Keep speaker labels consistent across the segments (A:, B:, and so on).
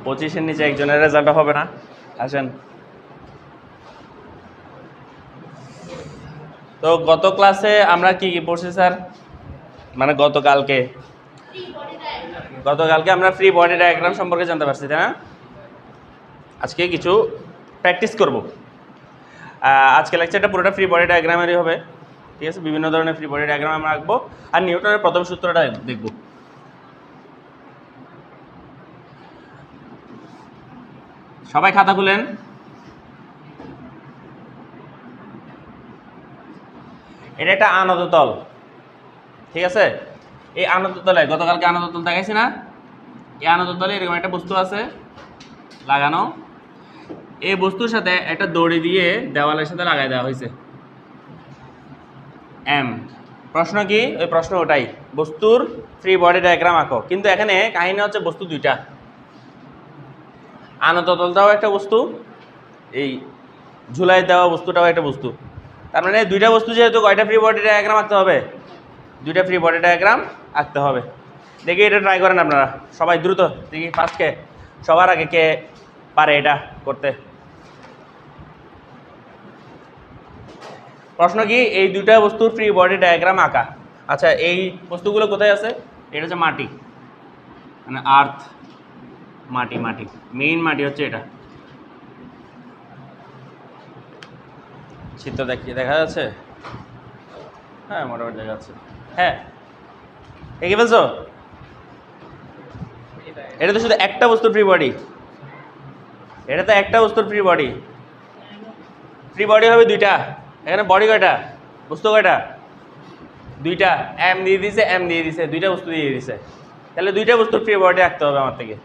A: 25-এর নিচে একজনের রেজাল্ট হবে না। আসেন। তো গত ক্লাসে আমরা কি কি পড়ছি স্যার? মানে গতকালকে আমরা ফ্রি বডি ডায়াগ্রাম সম্পর্কে জানতে পারছি, তাই না? আজকে কিছু প্র্যাকটিস করব। আজকে লেকচারটা পুরোটা ফ্রি বডি ডায়াগ্রামেরই হবে, ঠিক আছে? বিভিন্ন ধরনের ফ্রি বডি ডায়াগ্রাম আমরা আঁকবো আর নিউটনের প্রথম সূত্রটা দেখব। সবাই খাতা খুলেন। এটা একটা আনত তল, ঠিক আছে? এই আনত তলে গতকালকে আনত তল দেখাইছি না? এই আনত তলে এরকম একটা বস্তু আছে লাগানো। এই বস্তুর সাথে একটা দড়ি দিয়ে দেওয়ালের সাথে লাগাই দেওয়া হয়েছে। প্রশ্ন কি? ওই প্রশ্ন ওটাই, বস্তুর ফ্রি বডি ডায়াগ্রাম আঁকো। কিন্তু এখানে কাহিনী হচ্ছে বস্তু দুইটা, আনত তলটাও একটা বস্তু, এই ঝুলাই দেওয়া বস্তুটাও একটা বস্তু। তার মানে দুইটা বস্তু যেহেতু কয়টা ফ্রি বডি ডায়াগ্রাম আঁকতে হবে? দুইটা ফ্রি বডি ডায়াগ্রাম আঁকতে হবে। দেখি এটা ট্রাই করেন আপনারা সবাই দ্রুত। দেখি ফার্স্টকে সবার আগে কে পারে এটা করতে। প্রশ্ন কি? এই দুইটা বস্তুর ফ্রি বডি ডায়াগ্রাম আঁকা। আচ্ছা, এই বস্তুগুলো কোথায় আছে? এটা হচ্ছে মাটি, মানে আর্থ, মাটি মেইন মাটি হচ্ছে এটা। চিত্র দেখা যাচ্ছে? হ্যাঁ, মোটামুটি দেখা যাচ্ছে। হ্যাঁ, এগিয়ে ফেলছো? এটা তো শুধু একটা বস্তুর ফ্রি বডি, এটা তো একটা বস্তুর ফ্রি বডি। ফ্রি বডি হবে দুইটা। এখানে বডি কয়টা? বস্তু কয়টা? দুইটা। এম দিয়ে দিছে, দুইটা বস্তু দিয়ে দিছে। তাহলে দুইটা বস্তুর ফ্রি বডি আঁকতে হবে আমার থেকে।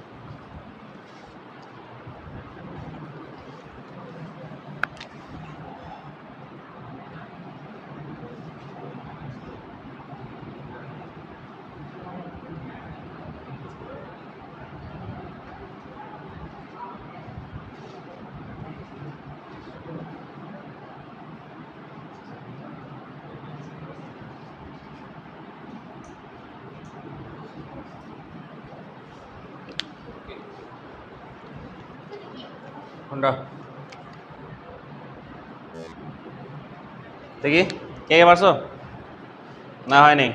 A: কোনটা দেখি, কে কে পারছো? না, হয়নি।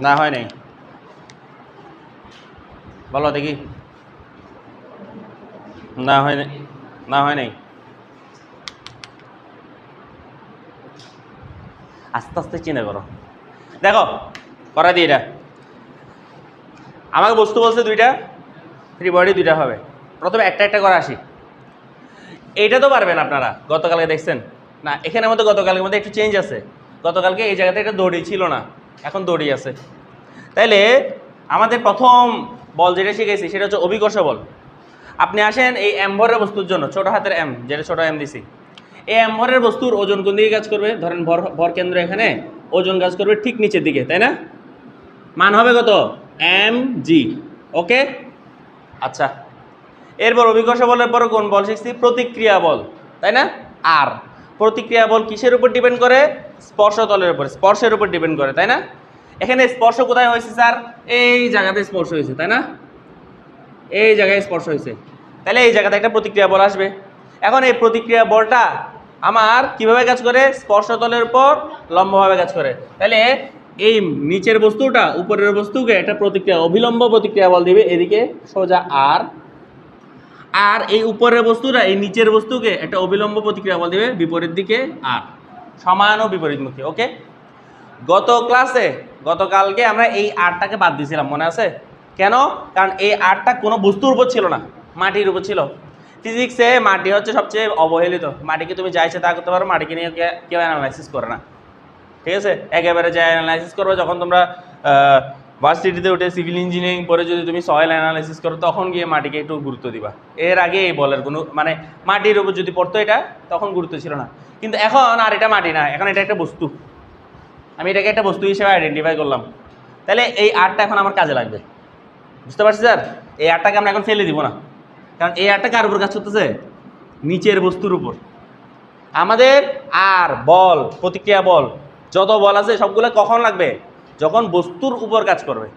A: না, হয় নাই। বলো দেখি। না, হয় নাই। না, হয় নাই। আস্তে আস্তে চিন্তা করো। দেখো, করা দিই এটা। আমাকে বস্তু বলছে দুইটা, ফ্রি বডি দুইটা হবে। প্রথমে একটা একটা করে আসি। এইটা তো পারবেন আপনারা, গতকালকে দেখছেন না? এখানের মধ্যে গতকালকের মধ্যে একটু চেঞ্জ আছে। গতকালকে এই জায়গাতে একটা দড়ি ছিল না, এখন দড়ি আছে। তাইলে আমাদের প্রথম বল যেটা শিখেছি সেটা হচ্ছে অভিকর্ষ বল। আপনি আসেন এই এম ভরের বস্তুর জন্য, ছোট হাতের এম, যেটা ছোট এম দিছি, এই এম ভরের বস্তুর ওজন কোন দিকে কাজ করবে? ধরেন ভর কেন্দ্র এখানে, ওজন কাজ করবে ঠিক নিচের দিকে, তাই না? মান হবে কত? M G. ওকে, আচ্ছা। এরপর অভিকর্ষ বলের পর কোন বল শিখছি? প্রতিক্রিয়া বল, তাই না? আর প্রতিক্রিয়া বল কিসের উপর ডিপেন্ড করে? স্পর্শ তলের উপর, স্পর্শের উপর ডিপেন্ড করে, তাই না? এখানে স্পর্শ কোথায় হয়েছে স্যার? এই জায়গাতে স্পর্শ হয়েছে, তাই না? এই জায়গায় স্পর্শ হয়েছে, তাহলে এই জায়গাতে একটা প্রতিক্রিয়া বল আসবে। এখন এই প্রতিক্রিয়া বলটা আমার কিভাবে কাজ করে? স্পর্শ তলের উপর লম্বভাবে কাজ করে। তাহলে এই নিচের বস্তুটা উপরের বস্তুকে একটা প্রতিক্রিয়া, অভিলম্ব প্রতিক্রিয়া বল দিবে এদিকে সোজা আর এই উপরের বস্তুটা এই নিচের বস্তুকে একটা অবিলম্ব প্রতিক্রিয়া বল দিবে বিপরীত দিকে আর, সমান ও বিপরীতমুখী। ওকে, গতকালকে আমরা এই আরটাকে বাদ দিয়েছিলাম, মনে আছে? কেন? কারণ এই আরটা কোনো বস্তুর উপর ছিল না, মাটির উপর ছিল। ফিজিক্সে মাটি হচ্ছে সবচেয়ে অবহেলিত। মাটিকে তুমি যা ইচ্ছে তা করতে পারো, মাটিকে নিয়ে কেউ অ্যানালাইসিস করে না, ঠিক আছে? একেবারে যা অ্যানালাইসিস করবে, যখন তোমরা ভার্সিটিতে উঠে সিভিল ইঞ্জিনিয়ারিং পরে যদি তুমি সয়েল অ্যানালাইসিস করো, তখন গিয়ে মাটিকে একটু গুরুত্ব দিবা। এর আগে এই বলের কোনো মানে মাটির উপর যদি পড়তো এটা, তখন গুরুত্ব ছিল না। কিন্তু এখন আর এটা মাটি না, এখন এটা একটা বস্তু। আমি এটাকে একটা বস্তু হিসেবে আইডেন্টিফাই করলাম। তাহলে এই আরটা এখন আমার কাজে লাগবে, বুঝতে পারছি স্যার? এই আরটাকে আমরা এখন ফেলে দিব না, কারণ এই আরটা কার উপর কাজ করতেছে? নিচের বস্তুর উপর। আমাদের আর বল, প্রতিক্রিয়া বল, যত বল আছে সবগুলো কখন লাগবে? যখন বস্তুর উপর কাজ করবে।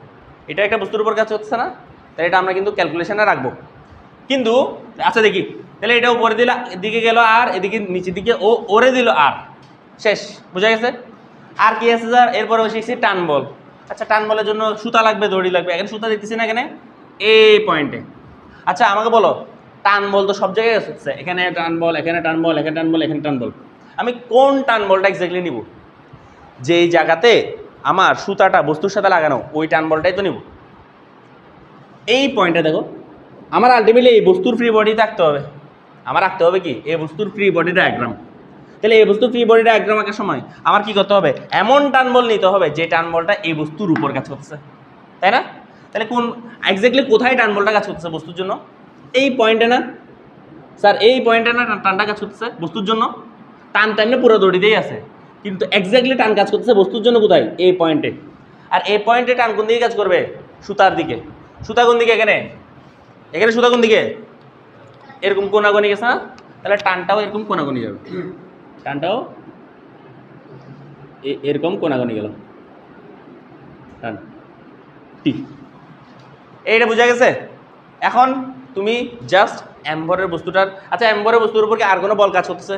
A: এটা একটা বস্তুর উপর কাজ হচ্ছে না, তাহলে এটা আমরা কিন্তু ক্যালকুলেশনে রাখবো। কিন্তু আচ্ছা দেখি, তাহলে এটা উপরে দিলে এদিকে গেল আর, এদিকে নিচের দিকে ও ওরে দিল আর, শেষ। বুঝা গেছে? আর কি আছে স্যার? এরপরে শিখছি টান বল। আচ্ছা টান বলের জন্য সুতা লাগবে, দড়ি লাগবে। এখানে সুতা দেখতেছি না এখানে, এই পয়েন্টে। আচ্ছা আমাকে বলো, টান বল তো সব জায়গায় হচ্ছে, এখানে টান বল, এখানে টান বল, এখানে টান বল, এখানে টান বল। আমি কোন টান বলটা এক্স্যাক্টলি নিব? যেই জায়গাতে আমার সুতাটা বস্তুর সাথে লাগানো, ওই টান বলটাই তো নিব। এই পয়েন্টে দেখো, আমার আলটিমেটলি এই বস্তুর ফ্রি বডি থাকতে হবে। আমার রাখতে হবে কি? এই বস্তুর ফ্রি বডি ডায়াগ্রাম। তাহলে এই বস্তুর ফ্রি বডি ডায়াগ্রাম আঁকার সময় আমার কি করতে হবে? এমন টান বল নিতে হবে যে টান বলটা এই বস্তুর উপর কাজ করতেছে, তাই না? তাহলে কোন এক্স্যাক্টলি কোথায় টান বলটা কাজ করতেছে বস্তুর জন্য? এই পয়েন্টে না স্যার? এই পয়েন্টে না টানটা কাজ করতেছে বস্তুর জন্য? টান টাইমে পুরো দড়িতেই আছে, কিন্তু এক্স্যাক্টলি টান কাজ করতেছে বস্তুর জন্য কোথায়? এই পয়েন্টে। আর এই পয়েন্টে টান কোন দিকে কাজ করবে? সুতার দিকে। সুতা কোন দিকে? এখানে। এখানে সুতা কোন দিকে? এরকম কোনাগনি গেছে না? তাহলে টানটাও এরকম কোনাগনি যাবে, টানটাও এরকম কোনাগনি গেল, টান টি। এইটা বোঝা গেছে? এখন তুমি জাস্ট এম্বরের বস্তুটার, আচ্ছা এম্বরের বস্তুর উপর কি আর কোনো বল কাজ করতেছে?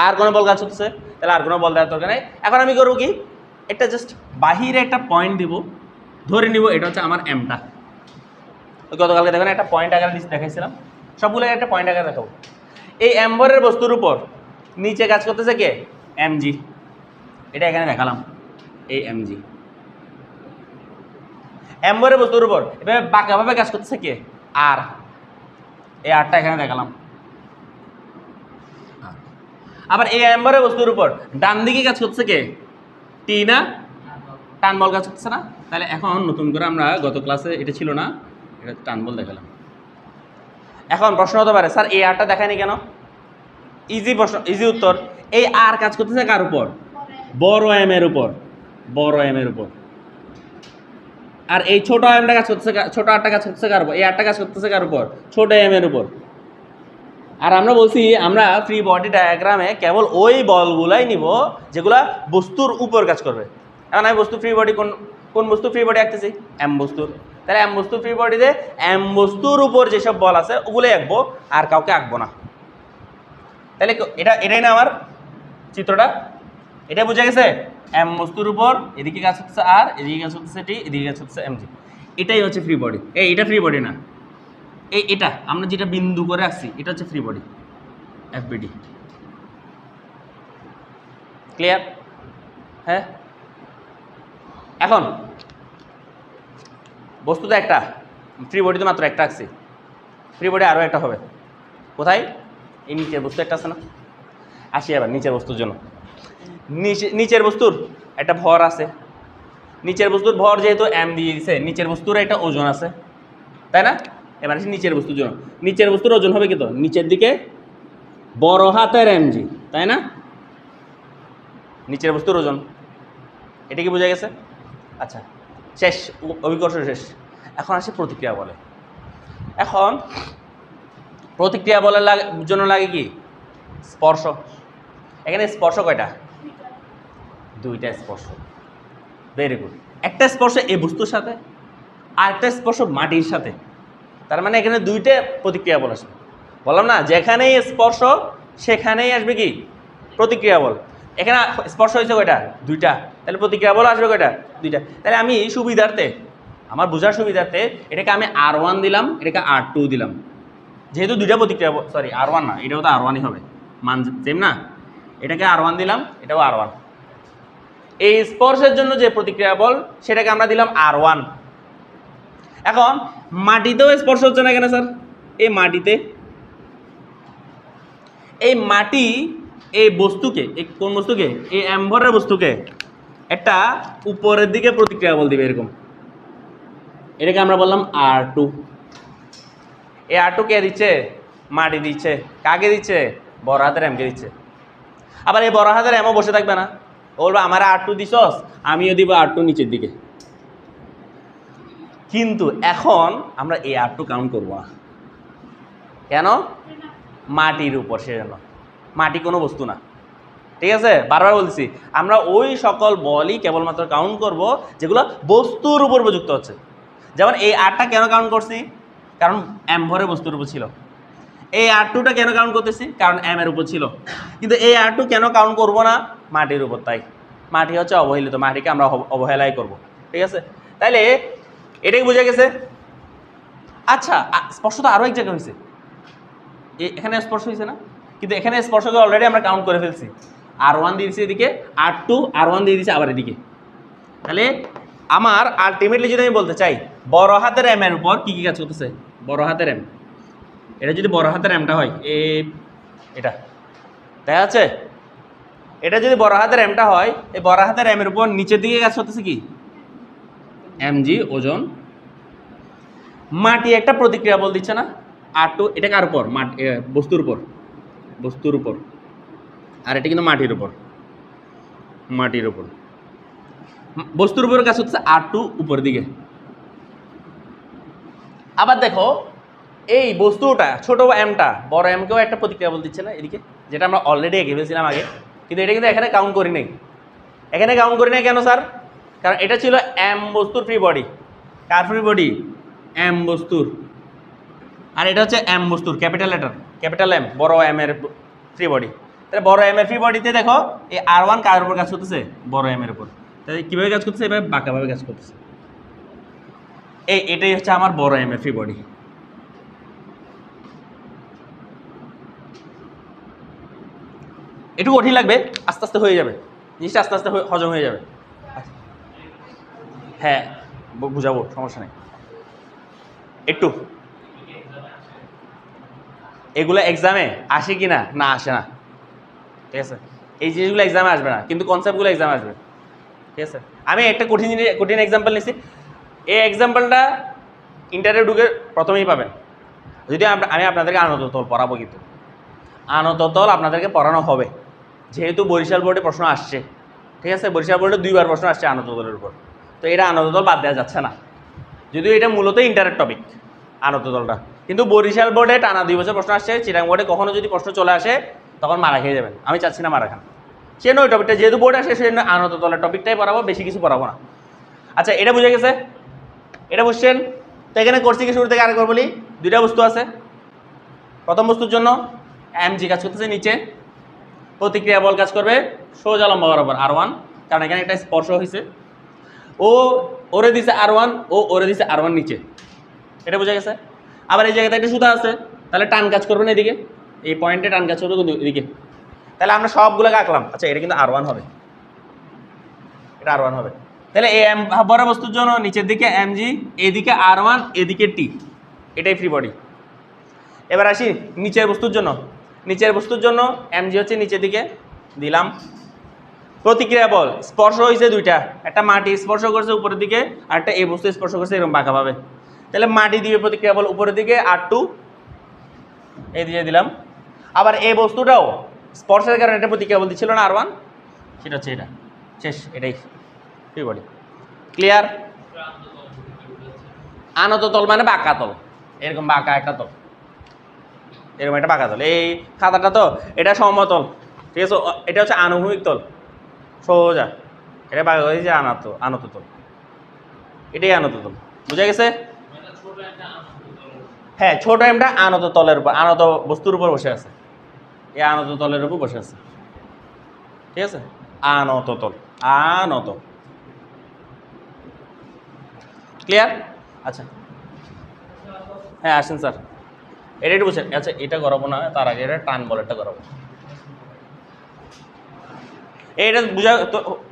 A: আর কোনো বল কাজ করতেছে? তাহলে আর কোনো বল দেওয়ার দরকার নেই। এখন আমি করবো কি, একটা জাস্ট বাহিরে একটা পয়েন্ট দিব, ধরে নিব এটা হচ্ছে আমার এমটা। গতকালকে দেখেন একটা পয়েন্ট আকারে দেখাইছিলাম, সবগুলো একটা পয়েন্ট আকারে দেখাবো। এই এম্বরের বস্তুর উপর নিচে কাজ করতেছে কে? এমজি। এটা এখানে দেখালাম, এই এমজি। এম্বরের বস্তুর উপর এভাবে বাঁকাভাবে কাজ করতেছে কে? আর। এই আরটা এখানে দেখালাম। আবার এই এম্বরের বস্তুর উপর ডান দিকে কাজ করতেছে কে? টি না? টান বল কাজ করতেছে না? তাহলে এখন নতুন করে আমরা, গত ক্লাসে এটা ছিল না, এটা টান বল দেখালাম। এখন প্রশ্ন হতে পারে, স্যার এই আরটা দেখায়নি কেন? ইজি প্রশ্ন, ইজি উত্তর। এই আর কাজ করতেছে কার উপর? বড় এম এর উপর, বড় এম এর উপর। আর এই ছোট এমটা কাজ করতেছে, ছোট আরটা কাজ করতেছে কার উপর? এই আরটা কাজ করতেছে কার উপর? ছোট এম এর উপর। আর আমরা বলছি আমরা ফ্রি বডি ডায়াগ্রামে কেবল ওই বলগুলাই নিব যেগুলা বস্তুর উপর কাজ করবে। এখন আমি বস্তু ফ্রি বডি কোন কোন বস্তু ফ্রি বডি আঁকতেছি? এম বস্তুর। তাহলে এম বস্তু ফ্রি বডিতে এম বস্তুর উপর যেসব বল আছে ওগুলোই আঁকবো, আর কাউকে আঁকবো না। তাহলে এটাই না আমার চিত্রটা? এটা বুঝে গেছে? এম বস্তুর উপর এদিকে কাজ হচ্ছে আর, এদিকে কাজ হচ্ছে টি, এদিকে কাজ হচ্ছে এমজি। এটাই হচ্ছে ফ্রি বডি। এটা ফ্রি বডি না, এটা আমরা যেটা বিন্দু করে আসছি এটা হচ্ছে ফ্রি বডি, এফবিডি। ক্লিয়ার? হ্যাঁ। এখন বস্তু তো একটা, ফ্রি বডি তো মাত্র একটা আঁকছি, ফ্রি বডি আরও একটা হবে। কোথায়? এই নিচের বস্তু একটা আছে না? আসি এবার নিচের বস্তুর জন্য। নিচের বস্তুর একটা ভর আছে, নিচের বস্তুর ভর যেহেতু এম দিয়ে দিছে, নিচের বস্তুর একটা ওজন আছে, তাই না? এবার আসি নিচের বস্তুর জন্য। নিচের বস্তুর ওজন হবে কি? তো নিচের দিকে বড় হাতের এমজি, তাই না? নিচের বস্তুর ওজন, এটা কি বোঝা গেছে? আচ্ছা শেষ, অভিকর্ষ শেষ। এখন আসি প্রতিক্রিয়া বলে। এখন প্রতিক্রিয়া বলের জন্য লাগে কি? স্পর্শ। এখানে স্পর্শ কয়টা? দুইটা স্পর্শ। Very good. একটা স্পর্শ এই বস্তুর সাথে, আর একটা স্পর্শ মাটির সাথে। তার মানে এখানে দুইটা প্রতিক্রিয়া বল আসবে। বললাম না, যেখানেই স্পর্শ সেখানেই আসবে কি? প্রতিক্রিয়া বল। এখানে স্পর্শ হয়েছে কয়টা? দুইটা। তাহলে প্রতিক্রিয়া বল আসবে কয়টা? দুইটা। তাহলে আমি সুবিধার্থে, আমার বোঝার সুবিধার্থে এটাকে আমি R1 দিলাম, এটাকে R2 দিলাম। যেহেতু দুইটা প্রতিক্রিয়া, সরি R1 না, এটাও তো R1ই হবে, মান সেম না? এটাকে R1 দিলাম, এটাও R1। এই স্পর্শের জন্য যে প্রতিক্রিয়া বল সেটাকে আমরা দিলাম R1। এখন মাটিতেও স্পর্শ হচ্ছে না কেন স্যার? এই মাটিতে, এই মাটি এই বস্তুকে, এই কোন বস্তুকে? এই এম্বরের বস্তুকে একটা উপরের দিকে প্রতিক্রিয়া বল দিবে এরকম। এটাকে আমরা বললাম R2। এই R2 কে দিচ্ছে? মাটি দিচ্ছে। কাকে দিচ্ছে? বড় হাতের এমকে দিচ্ছে। আবার এই বড় হাতের এমও বসে থাকবে না, বলবো আমার R2 দিছস, আমিও দিব R2 নিচের দিকে। কিন্তু এখন আমরা এই R2 কাউন্ট করবো না। কেন? মাটির উপর, সেজন্য। মাটি কোনো বস্তু না, ঠিক আছে, বারবার বলছি আমরা ওই সকল বলই কেবলমাত্র কাউন্ট করব যেগুলো বস্তুর উপর প্রযুক্ত হচ্ছে। যেমন এই আরটা কেন কাউন্ট করছি, কারণ এম ভরে বস্তুর উপর ছিল। এই আর2টা কেন কাউন্ট করতেছি, কারণ এম এর উপর ছিল। কিন্তু এই আর2 কেন কাউন্ট করব না, মাটির উপর, তাই মাটি হচ্ছে অবহেলিত, মাটিকে আমরা অবহেলাই করব। ঠিক আছে, তাইলে এটাই বোঝা গেছে। আচ্ছা, স্পর্শ তো আরও এক জায়গায় হয়েছে, এখানে স্পর্শ হয়েছে না, কিন্তু এখানে স্পর্শকে অলরেডি আমরা কাউন্ট করে ফেলছি। আর1 দিয়ে দিচ্ছি এদিকে, আর2 আর1 দিয়ে দিচ্ছি আবার এদিকে। তাহলে আমার আলটিমেটলি যদি আমি বলতে চাই বড় হাতের এম এর উপর কী কী কাজ করতেছে, বড় হাতের এম, এটা যদি বড় হাতের এমটা হয় এটা দেখা যাচ্ছে, এটা যদি বড় হাতের এমটা হয়, এই বড় হাতের এম এর উপর নিচের দিকে কাজ করতেছে কি এমজি ওজন। মাটি একটা প্রতিক্রিয়া বল দিচ্ছে না, আর2 এটা কার উপর, বস্তুর উপর, বস্তুর উপর, আর এটা কিন্তু মাটির উপর, মাটির উপর, বস্তুর উপর কাজ হচ্ছে আর2 উপরের দিকে। আবার দেখো এই বস্তুটা ছোট এমটা বড় এমকেও একটা প্রতিক্রিয়া বল দিচ্ছে না এদিকে, যেটা আমরা অলরেডি এঁকে ফেলছিলাম আগে, কিন্তু এটা কিন্তু এখানে কাউন্ট করি নাই। এখানে কাউন্ট করি নাই কেন স্যার, কারণ এটা ছিল এম বস্তুর ফ্রি বডি। কার ফ্রি বডি, এম বস্তুর, আর এটা হচ্ছে এম বস্তুর ক্যাপিটাল লেটার, ক্যাপিটাল এম, বড় এম এর ফ্রি বডি। তাহলে বড় এম এর ফ্রি বডিতে দেখো এই আর1 কার উপর কাজ করতেছে, বড় এম এর উপর। তাহলে কীভাবে কাজ করতেছে, এভাবে বাঁকাভাবে কাজ করতেছে। এটাই হচ্ছে আমার বড় এম এর ফ্রি বডি। একটু কঠিন লাগবে, আস্তে আস্তে হয়ে যাবে জিনিসটা, আস্তে আস্তে হজম হয়ে যাবে। হ্যাঁ বুঝাবো, সমস্যা নেই। একটু এগুলো এক্সামে আসে কি না, না আসে না, ঠিক আছে, এই জিনিসগুলো এক্সামে আসবে না, কিন্তু কনসেপ্টগুলো এক্সামে আসবে। ঠিক আছে, আমি একটা কঠিন এক্সাম্পল নিচ্ছি, এই এক্সাম্পলটা ইন্টারভিউ ঢুকে প্রথমেই পাবেন। যদি আমি আপনাদেরকে আনততল পড়াবো, কিন্তু আনততল আপনাদেরকে পড়ানো হবে, যেহেতু বরিশাল বোর্ডে প্রশ্ন আসছে। ঠিক আছে, বরিশাল বোর্ডে 2বার প্রশ্ন আসছে আনততলের উপর, তো এটা আনততল বাদ দেওয়া যাচ্ছে না, যদিও এটা মূলত ইন্টারের টপিক আনততলটা, কিন্তু বরিশাল বোর্ডে টানা 2 বছর প্রশ্ন আসছে। চিটাং বোর্ডে কখনো যদি প্রশ্ন চলে আসে তখন মারা খেয়ে যাবেন, আমি চাচ্ছি না মারা খান। সে নয় টপিকটা যেহেতু বোর্ড আসে, সে আনততলের টপিকটাই পড়াবো, বেশি কিছু পড়াবো না। আচ্ছা, এটা বুঝে গেছে, এটা বুঝছেন। তো এখানে করছি কি, শুরু থেকে আরেকবার বলি, 2টা বস্তু আছে। প্রথম বস্তুর জন্য এমজি কাজ করতেছে নিচে, প্রতিক্রিয়া বল কাজ করবে সোজা লম্বা বরাবর আর1, কারণ এখানে একটা স্পর্শ হয়েছে, ও ওরে দিছে আর1, ও ওরে দিছে আর1 নিচে, এটা বোঝা গেছে। আবার এই জায়গাতে একটা সুতা আছে, তাহলে টান কাজ করবে না এদিকে, এই পয়েন্টে টান কাজ করবে কিন্তু এদিকে। তাহলে আমরা সবগুলোকে আঁকলাম, আচ্ছা এটা কিন্তু আর1 হবে, এটা আর1 হবে। তাহলে এই এম বড় বস্তুর জন্য নিচের দিকে এমজি, এদিকে আর1, এদিকে টি, এটাই ফ্রি বডি। এবার আসি নিচের বস্তুর জন্য, নিচের বস্তুর জন্য এমজি হচ্ছে নিচের দিকে দিলাম, প্রতিক্রিয়া বল স্পর্শ হয়েছে 2টা, একটা মাটি স্পর্শ করছে উপরের দিকে, আর একটা এই বস্তু স্পর্শ করছে এরকম বাঁকাভাবে। তাহলে মাটি দিবে প্রতিক্রিয়া বল উপরের দিকে, আর2 এই দিয়ে দিলাম। আবার এই বস্তুটাও স্পর্শের কারণে এটা প্রতিক্রিয়া বল দিচ্ছিল না আর1, সেটা হচ্ছে এটা, শেষ, এটাই ফ্রি বডি। ক্লিয়ার? আনত তল মানে বাঁকা তল, এরকম বাঁকা একটা তল, এরকম একটা বাঁকা তল। এই খাতাটা তো এটা সমতল, ঠিক আছে, এটা হচ্ছে আনুভূমিক তল সোজা, এটা বাঁকা হয়েছে আনত তল, এটাই আনত তল। বুঝা গেছে? হ্যাঁ, ছোট এমটা আনত তলের উপর, আনত বস্তুর উপর বসে আছে, এই আনত তলের উপর বসে আছে, ঠিক আছে, আনত তল, আনত। ক্লিয়ার? আচ্ছা, হ্যাঁ আসেন স্যার, এটা একটু বুঝছেন। আচ্ছা, এটা করাবো না, তার আগে এটা টান বলেরটা করাবো। এইটা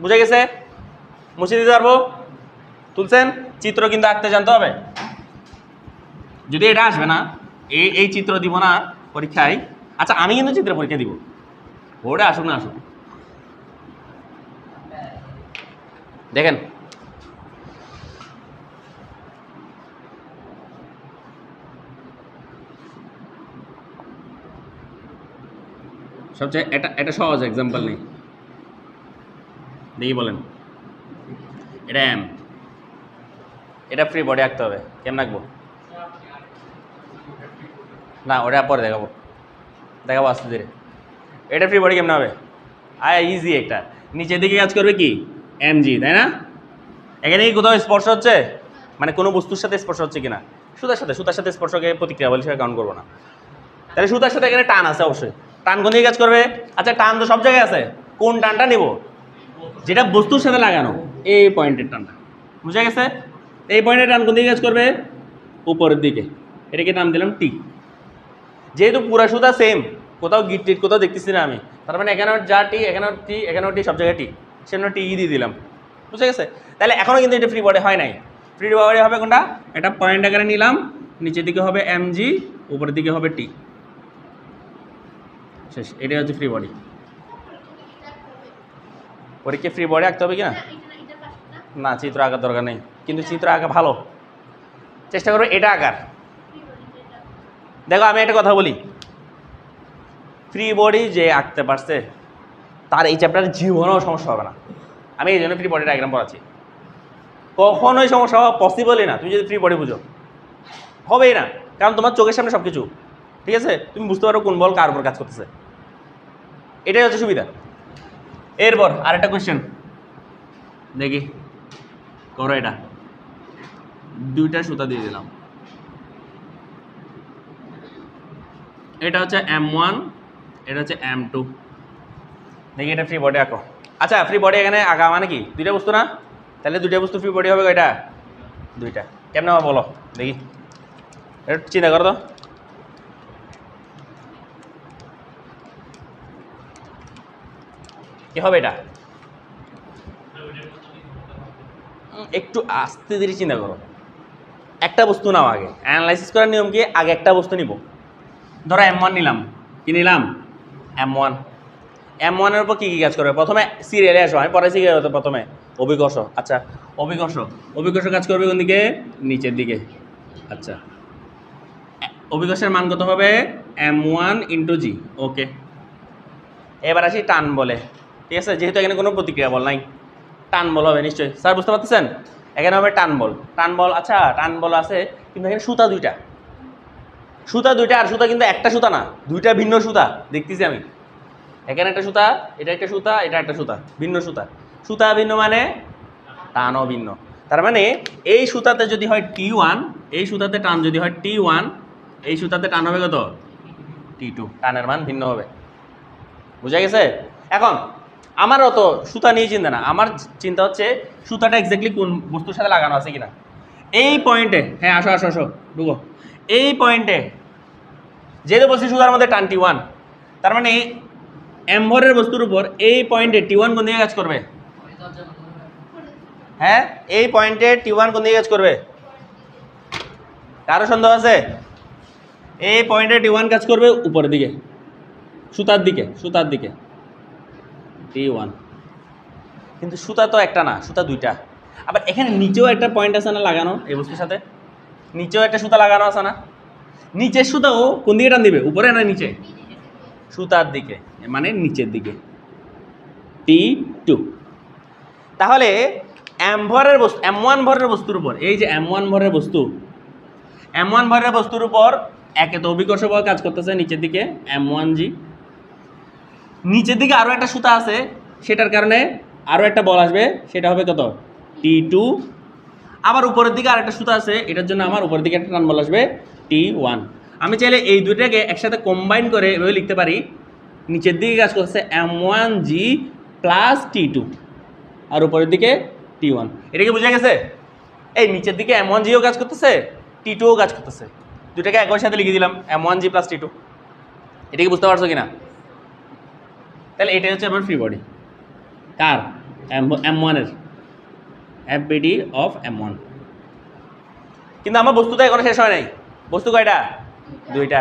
A: বুঝা গেছে? মুছে দিতে পারবো? তুলছেন? চিত্র কিন্তু আঁকতে জানতে হবে, যদি এটা আসবে না, এই চিত্র দিব না পরীক্ষায়। আচ্ছা, আমি কিন্তু চিত্র পরীক্ষা দিব, বোর্ডে আসুক না আসুক। দেখেন, সবচেয়ে এটা সহজ এক্সাম্পল নেই, দেখি বলেন। এটা এম, এটা ফ্রি বডি আঁকতে হবে, কেমন আঁকবো? না, ওটা পরে দেখাবো আস্তে ধীরে। এটা ফ্রি বডি কেমন হবে? ইজি একটা। নিচের দিকে কাজ করবে কি mg, তাই না? এখানে কি কোথাও স্পর্শ হচ্ছে, মানে কোনো বস্তুর সাথে স্পর্শ হচ্ছে কিনা? সুতার সাথে স্পর্শকে প্রতিক্রিয়া বলে সেটা কাউন্ট করবো না। তাহলে সুতার সাথে এখানে টান আছে অবশ্যই। টান কোন দিকে কাজ করবে? আচ্ছা টান তো সব জায়গায় আছে, কোন টানটা নিব? যেটা বস্তুর সাথে লাগানো, এই পয়েন্টের টানটা। বুঝা গেছে? এই পয়েন্টের টান কোন দিকে কাজ করবে? উপরের দিকে। এটাকে নাম দিলাম টি। যেহেতু পুরা সুতা সেম, কোথাও গিট টিট কোথাও দেখতেছি না আমি, তার মানে এখানেও যা টি, এখানেও টি, এখানেও টি, সব জায়গায় টি, সেজন্য টি দিয়ে দিলাম। বুঝা গেছে? তাহলে এখনও কিন্তু এটা ফ্রি বডি হয় নাই। ফ্রি বডি হবে কোনটা? এটা পয়েন্ট আকারে নিলাম, নিচের দিকে হবে mg, উপরের দিকে হবে টি। শেষ। এটাই হচ্ছে ফ্রি বডি। পরীক্ষা ফ্রি বডি আঁকতে হবে কিনা? না, চিত্র আঁকার দরকার নেই, কিন্তু চিত্র আঁকা ভালো। চেষ্টা করবে এটা আঁকার। দেখো আমি একটা কথা বলি, ফ্রি বডি যে আঁকতে পারছে তার এই চ্যাপ্টারে জীবনেও সমস্যা হবে না। আমি এই জন্য ফ্রি বডি ডায়াগ্রাম পড়াচ্ছি। কখনোই সমস্যা হওয়া পসিবলই না, তুমি যদি ফ্রি বডি বুঝো, হবেই না। কারণ তোমার চোখের সামনে সব কিছু, ঠিক আছে? তুমি বুঝতে পারো কোন বল কার উপর কাজ করতেছে, এটাই হচ্ছে সুবিধা। এরপর আরেকটা কোয়েশ্চেন দেখি, করো এটা। দুইটা সুতা দিয়ে দিলাম, এটা হচ্ছে m1, এটা হচ্ছে m2। দেখি এটা ফ্রি বডি আঁকো। আচ্ছা ফ্রি বডি এখানে আঁকা মানে কি দুইটা বস্তু না? তাহলে দুইটা বস্তু ফ্রি বডি হবে এটা দুইটা। কেমন হবে বলো দেখি, এটা চিন্তা করো তো। কি হবে এটা? একটু আস্তে ধীরে চিন্তা করো। একটা বস্তু নাও, আগে অ্যানালাইসিস করার নিয়ম কি, আগে একটা বস্তু নিব। ধরো m1 নিলাম, কি নিলাম? m1। m1 এর উপর কী কী কাজ করবে? প্রথমে সিরিয়ালে আসো, আমি পড়াইছি প্রথমে অভিকর্ষ। আচ্ছা অভিকর্ষ কাজ করবে কোন দিকে? নিচের দিকে। আচ্ছা অভিকর্ষের মান কত হবে? m1 × g। ওকে, এবার আসি টান বলে। ঠিক আছে, যেহেতু এখানে কোনো প্রতিক্রিয়া বল নাই, টান বল হবে নিশ্চয়ই। স্যার বুঝতে পারতেছেন? এখানে হবে টান বল। আচ্ছা টান বল আছে, কিন্তু এখানে সুতা দুইটা। আর সুতা কিন্তু একটা সুতা না, দুইটা ভিন্ন সুতা দেখতেছি আমি। এখানে একটা সুতা, এটা একটা সুতা, এটা একটা সুতা, ভিন্ন সুতা। সুতা ভিন্ন মানে টানও ভিন্ন। তার মানে এই সুতাতে যদি হয় T1, এই সুতাতে টান যদি হয় T1, এই সুতাতে টান হবে কত? T2। টানের মান ভিন্ন হবে। বুঝা গেছে? এখন আমারও তো সুতা নিয়ে চিন্তা না, আমার চিন্তা হচ্ছে সুতাটা এক্স্যাক্টলি কোন বস্তুর সাথে লাগানো আছে কিনা। এই পয়েন্টে, হ্যাঁ আসো ঢুকো। এই পয়েন্টে যেহেতু বলছি সুতার মধ্যে টান T1, তার মানে m ভরের বস্তুর উপর এই পয়েন্টে T1 কোন দিকে কাজ করবে? হ্যাঁ, এই পয়েন্টে T1 কোন দিকে কাজ করবে? কারো সন্দেহ আছে? এই পয়েন্টে T1 কাজ করবে উপরের দিকে, সুতার দিকে T1। কিন্তু সুতা তো একটা না, সুতা দুইটা। আবার এখানে নিচেও একটা পয়েন্ট আছে না লাগানো, এই বস্তুর সাথে নিচেও একটা সুতা লাগানো আছে না? নিচের সুতাও কোন দিকে টান দিবে? উপরে না নিচে? সুতার দিকে, মানে নিচের দিকে T2। তাহলে m1 ভরের বস্তুর উপর, এই যে m1 ভরের বস্তুর উপর একে তো অভিকর্ষ বল কাজ করতেছে নিচের দিকে m1g। নিচের দিকে আরও একটা সুতা আছে, সেটার কারণে আরও একটা বল আসবে, সেটা হবে কত? T2। আবার উপরের দিকে আরেকটা সুতা আছে, এটার জন্য আমার উপরের দিকে একটা টান বল আসবে T1। আমি চাইলে এই দুইটাকে একসাথে কম্বাইন করে এভাবে লিখতে পারি, নিচের দিকে কাজ করছে m1g প্লাস T2, আর উপরের দিকে T1। এটা কি বোঝা গেছে? এই নিচের দিকে m1gও কাজ করতেছে, T2ও কাজ করতেছে, দুটাকে একই সাথে লিখে দিলাম m1g প্লাস T2। এটা কি বুঝতে পারছো কিনা? তাহলে এটাই হচ্ছে আমার ফ্রি বডি। কার? m1 এর, FBD অফ m1। কিন্তু আমার বস্তুটা এখনো শেষ হয় নাই। বস্তু কয়টা? দুইটা।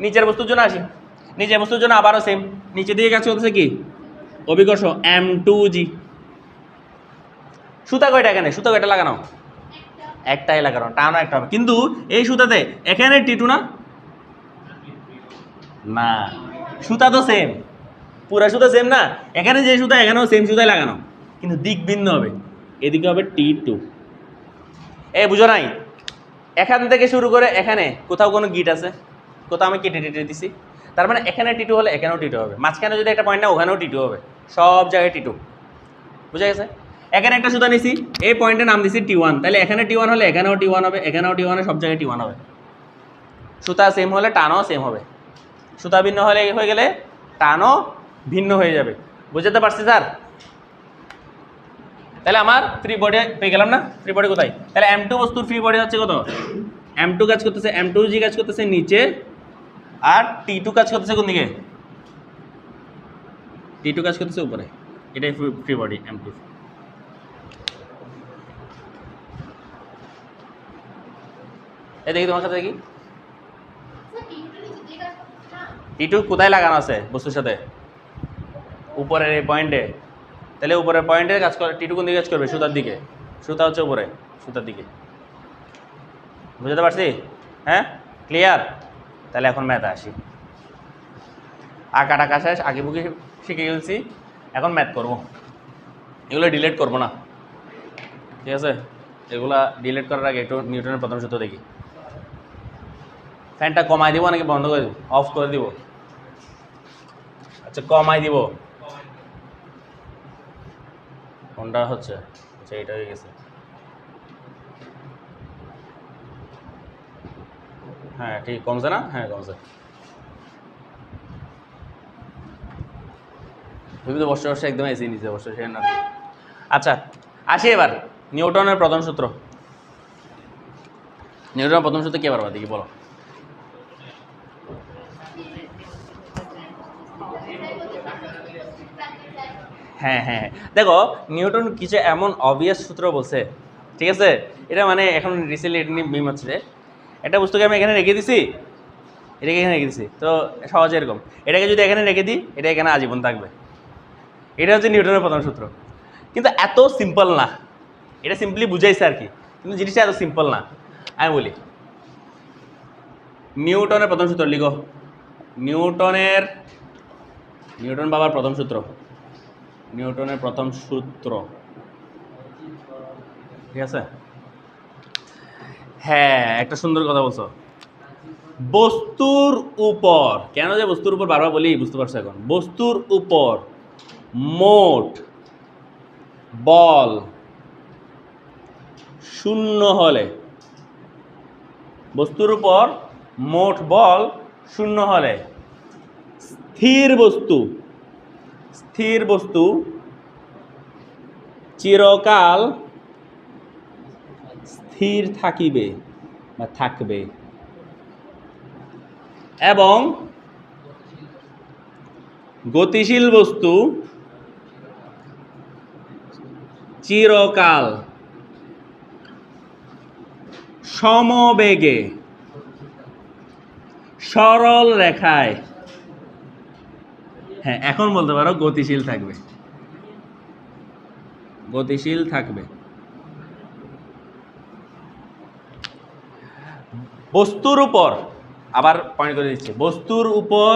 A: নিচের বস্তুর জন্য আসি। নিচের বস্তুর জন্য আবারও সেম, নিচের দিকে কাজ করতেছে কি? অভিকর্ষ m2g। সুতা কয়টা এখানে? সুতা কয়টা লাগানো? একটাই লাগানো, টানও একটা হবে। কিন্তু এই সুতাতে এখানে T2 না, সুতা তো সেম, পুরা সুতা সেম না? এখানে যে সুতা এখানেও সেম সুতাই লাগানো, কিন্তু দিক ভিন্ন হবে। এদিকে হবে T2। এই বুঝো নাই? এখান থেকে শুরু করে এখানে কোথাও কোনো গিট আছে? কোথাও আমি কেটে দিছি? তার মানে এখানে টি2 হলে এখানেও টি2 হবে, মাঝখানে যদি একটা পয়েন্ট না ওখানেও টি2 হবে, সব জায়গায় টি2। বুঝা গেছে? এখানে একটা সুতা নিছি, এই পয়েন্টের নাম দিছি টি1, তাহলে এখানে টি1 হলে এখানেও টি1 হবে, এখানেও টি1 হবে, সব জায়গায় টি1 হবে। সুতা সেম হলে টানও সেম হবে, সুতা ভিন্ন হলে হয়ে গেলে টানও ভিন্ন হয়ে যাবে। বুঝতে পারছি স্যার? তাহলে আমার ফ্রি বডি পেয়ে গেলাম না? ফ্রি বডি কোথায়? তাহলে M2 বস্তুর ফ্রি বডি হচ্ছে কত? M2 কাজ করতেছে, M2G কাজ করতেছে নিচে, আর T2 কাজ করতেছে কোন দিকে? T2 কাজ করতেছে উপরে। এটাই ফ্রি বডি M2। এই দেখি তোমার সাথে দেখি, T2 কোথায় লাগানো আছে বস্তুর সাথে? উপরের এই পয়েন্টে। তাহলে উপরের পয়েন্টে কাজ করে, T2 কোন দিকে কাজ করবে? সুতার দিকে। সুতা হচ্ছে উপরে, সুতার দিকে। বুঝতে পারছি? হ্যাঁ, ক্লিয়ার? তাহলে এখন ম্যাথে আসি। আঁকা টাকা শেষ, আগে বুকে শিখে গেছি, এখন ম্যাথ করবো। এগুলো ডিলিট করবো না, ঠিক আছে? এগুলা ডিলিট করার আগে একটু নিউটনের প্রথম সূত্র দেখি। ফ্যানটা কমাই দিব নাকি বন্ধ করে দিব? অফ করে দিব? আচ্ছা, কমাই দিব। কোনটা হচ্ছে? আচ্ছা, এটা হয়ে গেছে। হ্যাঁ ঠিক, কমছে না? হ্যাঁ কমছে। তুমি তো বসে বসে একদম এসি নিচে বসে সে না। আচ্ছা আসি এবার নিউটনের প্রথম সূত্র। নিউটনের প্রথম সূত্র কে পারবা দেখি বলো। হ্যাঁ হ্যাঁ, দেখো নিউটন কিছু এমন অবভিয়াস সূত্র বলছে, ঠিক আছে? এটা মানে এখন রিসেন্টলি এটা নিয়ে মিম হচ্ছে। একটা বস্তুকে আমি এখানে রেখে দিছি, এটাকে এখানে রেখে দিছি, তো সহজে এরকম এটাকে যদি এখানে রেখে দিই, এটা এখানে আজীবন থাকবে। এটা হচ্ছে নিউটনের প্রথম সূত্র। কিন্তু এত সিম্পল না, এটা সিম্পলি বুঝাইছে আর কি, কিন্তু জিনিসটা এত সিম্পল না। আমি বলি নিউটনের প্রথম সূত্র লিখো। নিউটন বাবার প্রথম সূত্র, নিউটনের প্রথম সূত্র, ঠিক আছে? হ্যাঁ, একটা সুন্দর কথা বলছো, বস্তুর উপর। কেন যে বস্তুর উপর বারবার বলি বুঝতে পারছো এখন? বস্তুর উপর মোট বল শূন্য হলে, বস্তুর উপর মোট বল শূন্য হলে স্থির বস্তু চিরকাল স্থির থাকিবে বা থাকবে, এবং গতিশীল বস্তু চিরকাল সমবেগে সরল রেখায়, হ্যাঁ এখন বলতে পারো গতিশীল থাকবে, গতিশীল থাকবে। বস্তুর উপর, আবার পয়েন্ট করে দিচ্ছি, বস্তুর উপর।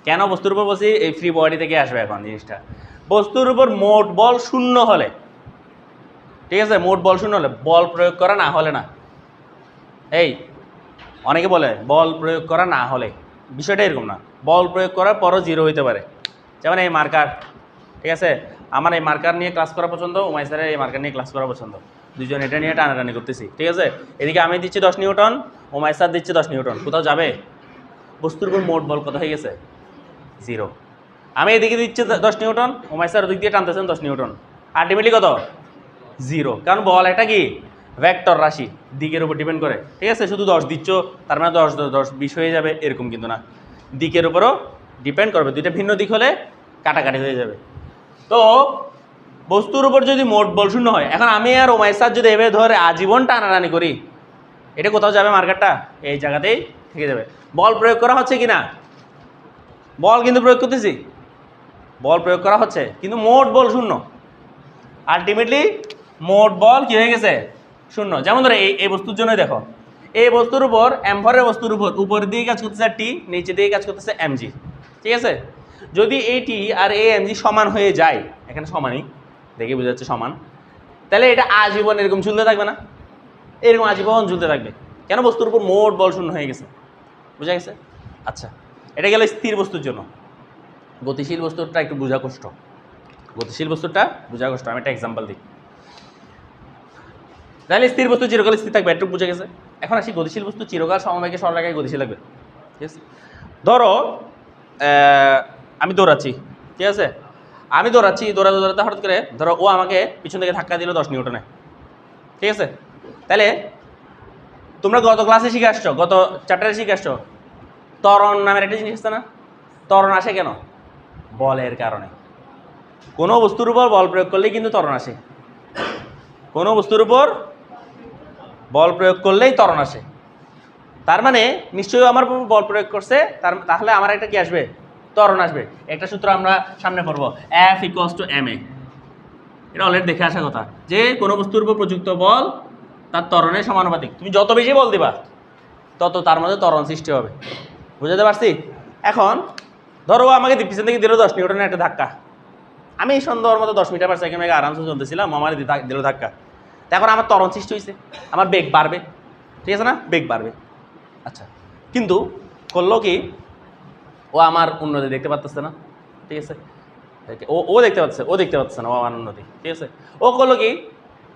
A: কেন বস্তুর উপর বলছি? এই ফ্রি বডি থেকে আসবে এখন জিনিসটা। বস্তুর উপর মোট বল শূন্য হলে, ঠিক আছে? মোট বল শূন্য হলে, বল প্রয়োগ করা না হলে না। এই অনেকে বলে বল প্রয়োগ করা না হলে, বিষয়টা এরকম না। বল প্রয়োগ করার পরও জিরো হইতে পারে। যেমন এই মার্কার, ঠিক আছে? আমার এই মার্কার নিয়ে ক্লাস করা পছন্দ, উমাই স্যারের এই মার্কার নিয়ে ক্লাস করা পছন্দ, দুজন এটা নিয়ে টানাটানি করতেছি, ঠিক আছে? এদিকে আমি দিচ্ছি 10 নিউটন, উমাই স্যার দিচ্ছে 10 নিউটন, কোথাও যাবে? বস্তুর উপর মোট বল কত হয়ে গেছে? জিরো। আমি এদিকে দিচ্ছি 10 নিউটন, উমাই স্যার ওদিক দিয়ে টানতেছেন 10 নিউটন, আলটিমেটলি কত? জিরো। কারণ বল একটা কি ভেক্টর রাশি, দিকের উপর ডিপেন্ড করে, ঠিক আছে? শুধু 10 দিচ্ছ তার মানে 10 10 20 হয়ে যাবে এরকম কিন্তু না, দিকের উপরও ডিপেন্ড করবে। দুইটা ভিন্ন দিক হলে কাটাকাটি হয়ে যাবে। তো বস্তুর উপর যদি মোট বল শূন্য হয়, এখন আমি আর ওমাই স্যার যদি এভাবে ধরে আজীবন টানাটানি করি, এটা কোথাও যাবে? মার্কারটা এই জায়গাতেই থেকে যাবে। বল প্রয়োগ করা হচ্ছে কি না? বল কিন্তু প্রয়োগ করতেছি, বল প্রয়োগ করা হচ্ছে, কিন্তু মোট বল শূন্য। আলটিমেটলি মোট বল কি হয়ে গেছে? শূন্য। যেমন ধরো এই বস্তুর জন্যই দেখো, এই বস্তুর উপর এমভরের বস্তুর উপর উপরের দিকে কাজ করতেছে টি, নিচে দিকে কাজ করতেছে এমজি, ঠিক আছে? যদি এই টি আর এই এমজি সমান হয়ে যায়, এখানে সমানই দেখে বোঝা যাচ্ছে সমান, তাহলে এটা আজীবন এরকম ঝুলতে থাকবে না? এরকম আজীবন ঝুলতে থাকবে। কেন? বস্তুর উপর মোট বল শূন্য হয়ে গেছে। বুঝা গেছে? আচ্ছা, এটা গেল স্থির বস্তুর জন্য। গতিশীল বস্তুটা একটু বোঝা কষ্ট, গতিশীল বস্তুটা বোঝা কষ্ট। আমি একটা এক্সাম্পল দিই। তাহলে স্থির বস্তু চিরকাল স্থির থাকবে, একটু বুঝে গেছে। এখন আসি গতিশীল বস্তু চিরকাল সমবেগে সরলরেখায় গতিশীল লাগবে, ঠিক আছে? ধরো আমি দৌড়াচ্ছি, ঠিক আছে? আমি দৌড়াচ্ছি, দৌড়াতে দৌড়াতে হঠাৎ করে ধরো ও আমাকে পিছন থেকে ধাক্কা দিল 10 নিউটনে, ঠিক আছে? তাহলে তোমরা গত ক্লাসে শিখে আসছো, গত চ্যাপ্টারে শিখে আসছো, ত্বরণ নামের একটা জিনিস আছে না? ত্বরণ আসে কেন? বলের কারণে। কোনো বস্তুর উপর বল প্রয়োগ করলেই কিন্তু ত্বরণ আসে। কোনো বস্তুর উপর বল প্রয়োগ করলেই ত্বরণ আসে। তার মানে নিশ্চয়ই আমার উপর বল প্রয়োগ করছে, তাহলে আমার একটা কি আসবে? ত্বরণ আসবে। একটা সূত্র আমরা সামনে পড়বো, F = ma। এটা অলরেডি দেখে আসা কথা যে কোনো বস্তুর উপর প্রযুক্ত বল তার ত্বরণের সমানুপাতিক। তুমি যত বেশি বল দিবা তত তার মধ্যে ত্বরণ সৃষ্টি হবে। বুঝতে পারছি? এখন ধরো আমাকে পিছন থেকে দিল 10 নিউটনের একটা ধাক্কা। আমি সুন্দর মতো 10 মিটার পার সেকেন্ড বেগে আরামসে চলতেছিলাম, আমার দিল ধাক্কা। এখন আমার ত্বরণ সৃষ্টি হয়েছে, আমার বেগ বাড়বে, ঠিক আছে না? বেগ বাড়বে। আচ্ছা, কিন্তু করলো কি, ও আমার উন্নতি দেখতে পাচ্ছে না, ঠিক আছে? ও দেখতে পাচ্ছে, ও দেখতে পাচ্ছে না ও আমার উন্নতি, ঠিক আছে? ও করলো কি,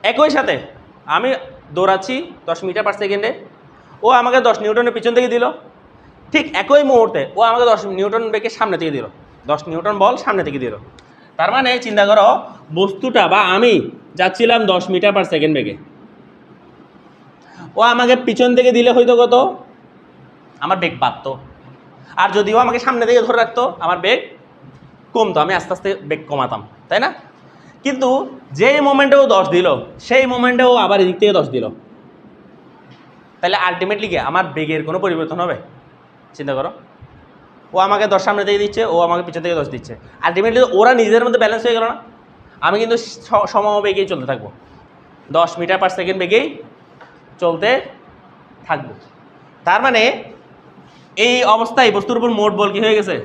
A: একই সাথে আমি দৌড়াচ্ছি 10 মিটার পার সেকেন্ডে, ও আমাকে 10 নিউটনের পিছন থেকে দিল। ঠিক একই মুহূর্তে ও আমাকে 10 নিউটন বেগে সামনে থেকে দিল, 10 নিউটন বল সামনে থেকে দিল। তার মানে চিন্তা করো, বস্তুটা বা আমি যাচ্ছিলাম 10 মিটার পার সেকেন্ড বেগে, ও আমাকে পিছন থেকে দিলে হয়তো কত, আমার বেগ বাড়তো। আর যদিও আমাকে সামনে থেকে ধরে রাখতো, আমার বেগ কমতো, আমি আস্তে আস্তে বেগ কমাতাম, তাই না? কিন্তু যেই মোমেন্টে ও 10 দিল, সেই মোমেন্টে ও আবার এদিক থেকে 10 দিল। তাহলে আলটিমেটলি কি আমার বেগের কোনো পরিবর্তন হবে? চিন্তা করো, ও আমাকে 10 সামনে থেকে দিচ্ছে, ও আমাকে পিছন থেকে 10 দিচ্ছে। আলটিমেটলি ওরা নিজেদের মধ্যে ব্যালেন্স হয়ে গেল না? আমি কিন্তু সমবেগেই চলতে থাকবো, 10 মিটার পার সেকেন্ড বেগেই চলতে থাকবো। তার মানে এই অবস্থায় বস্তুর উপর মোট বল কি হয়ে গেছে?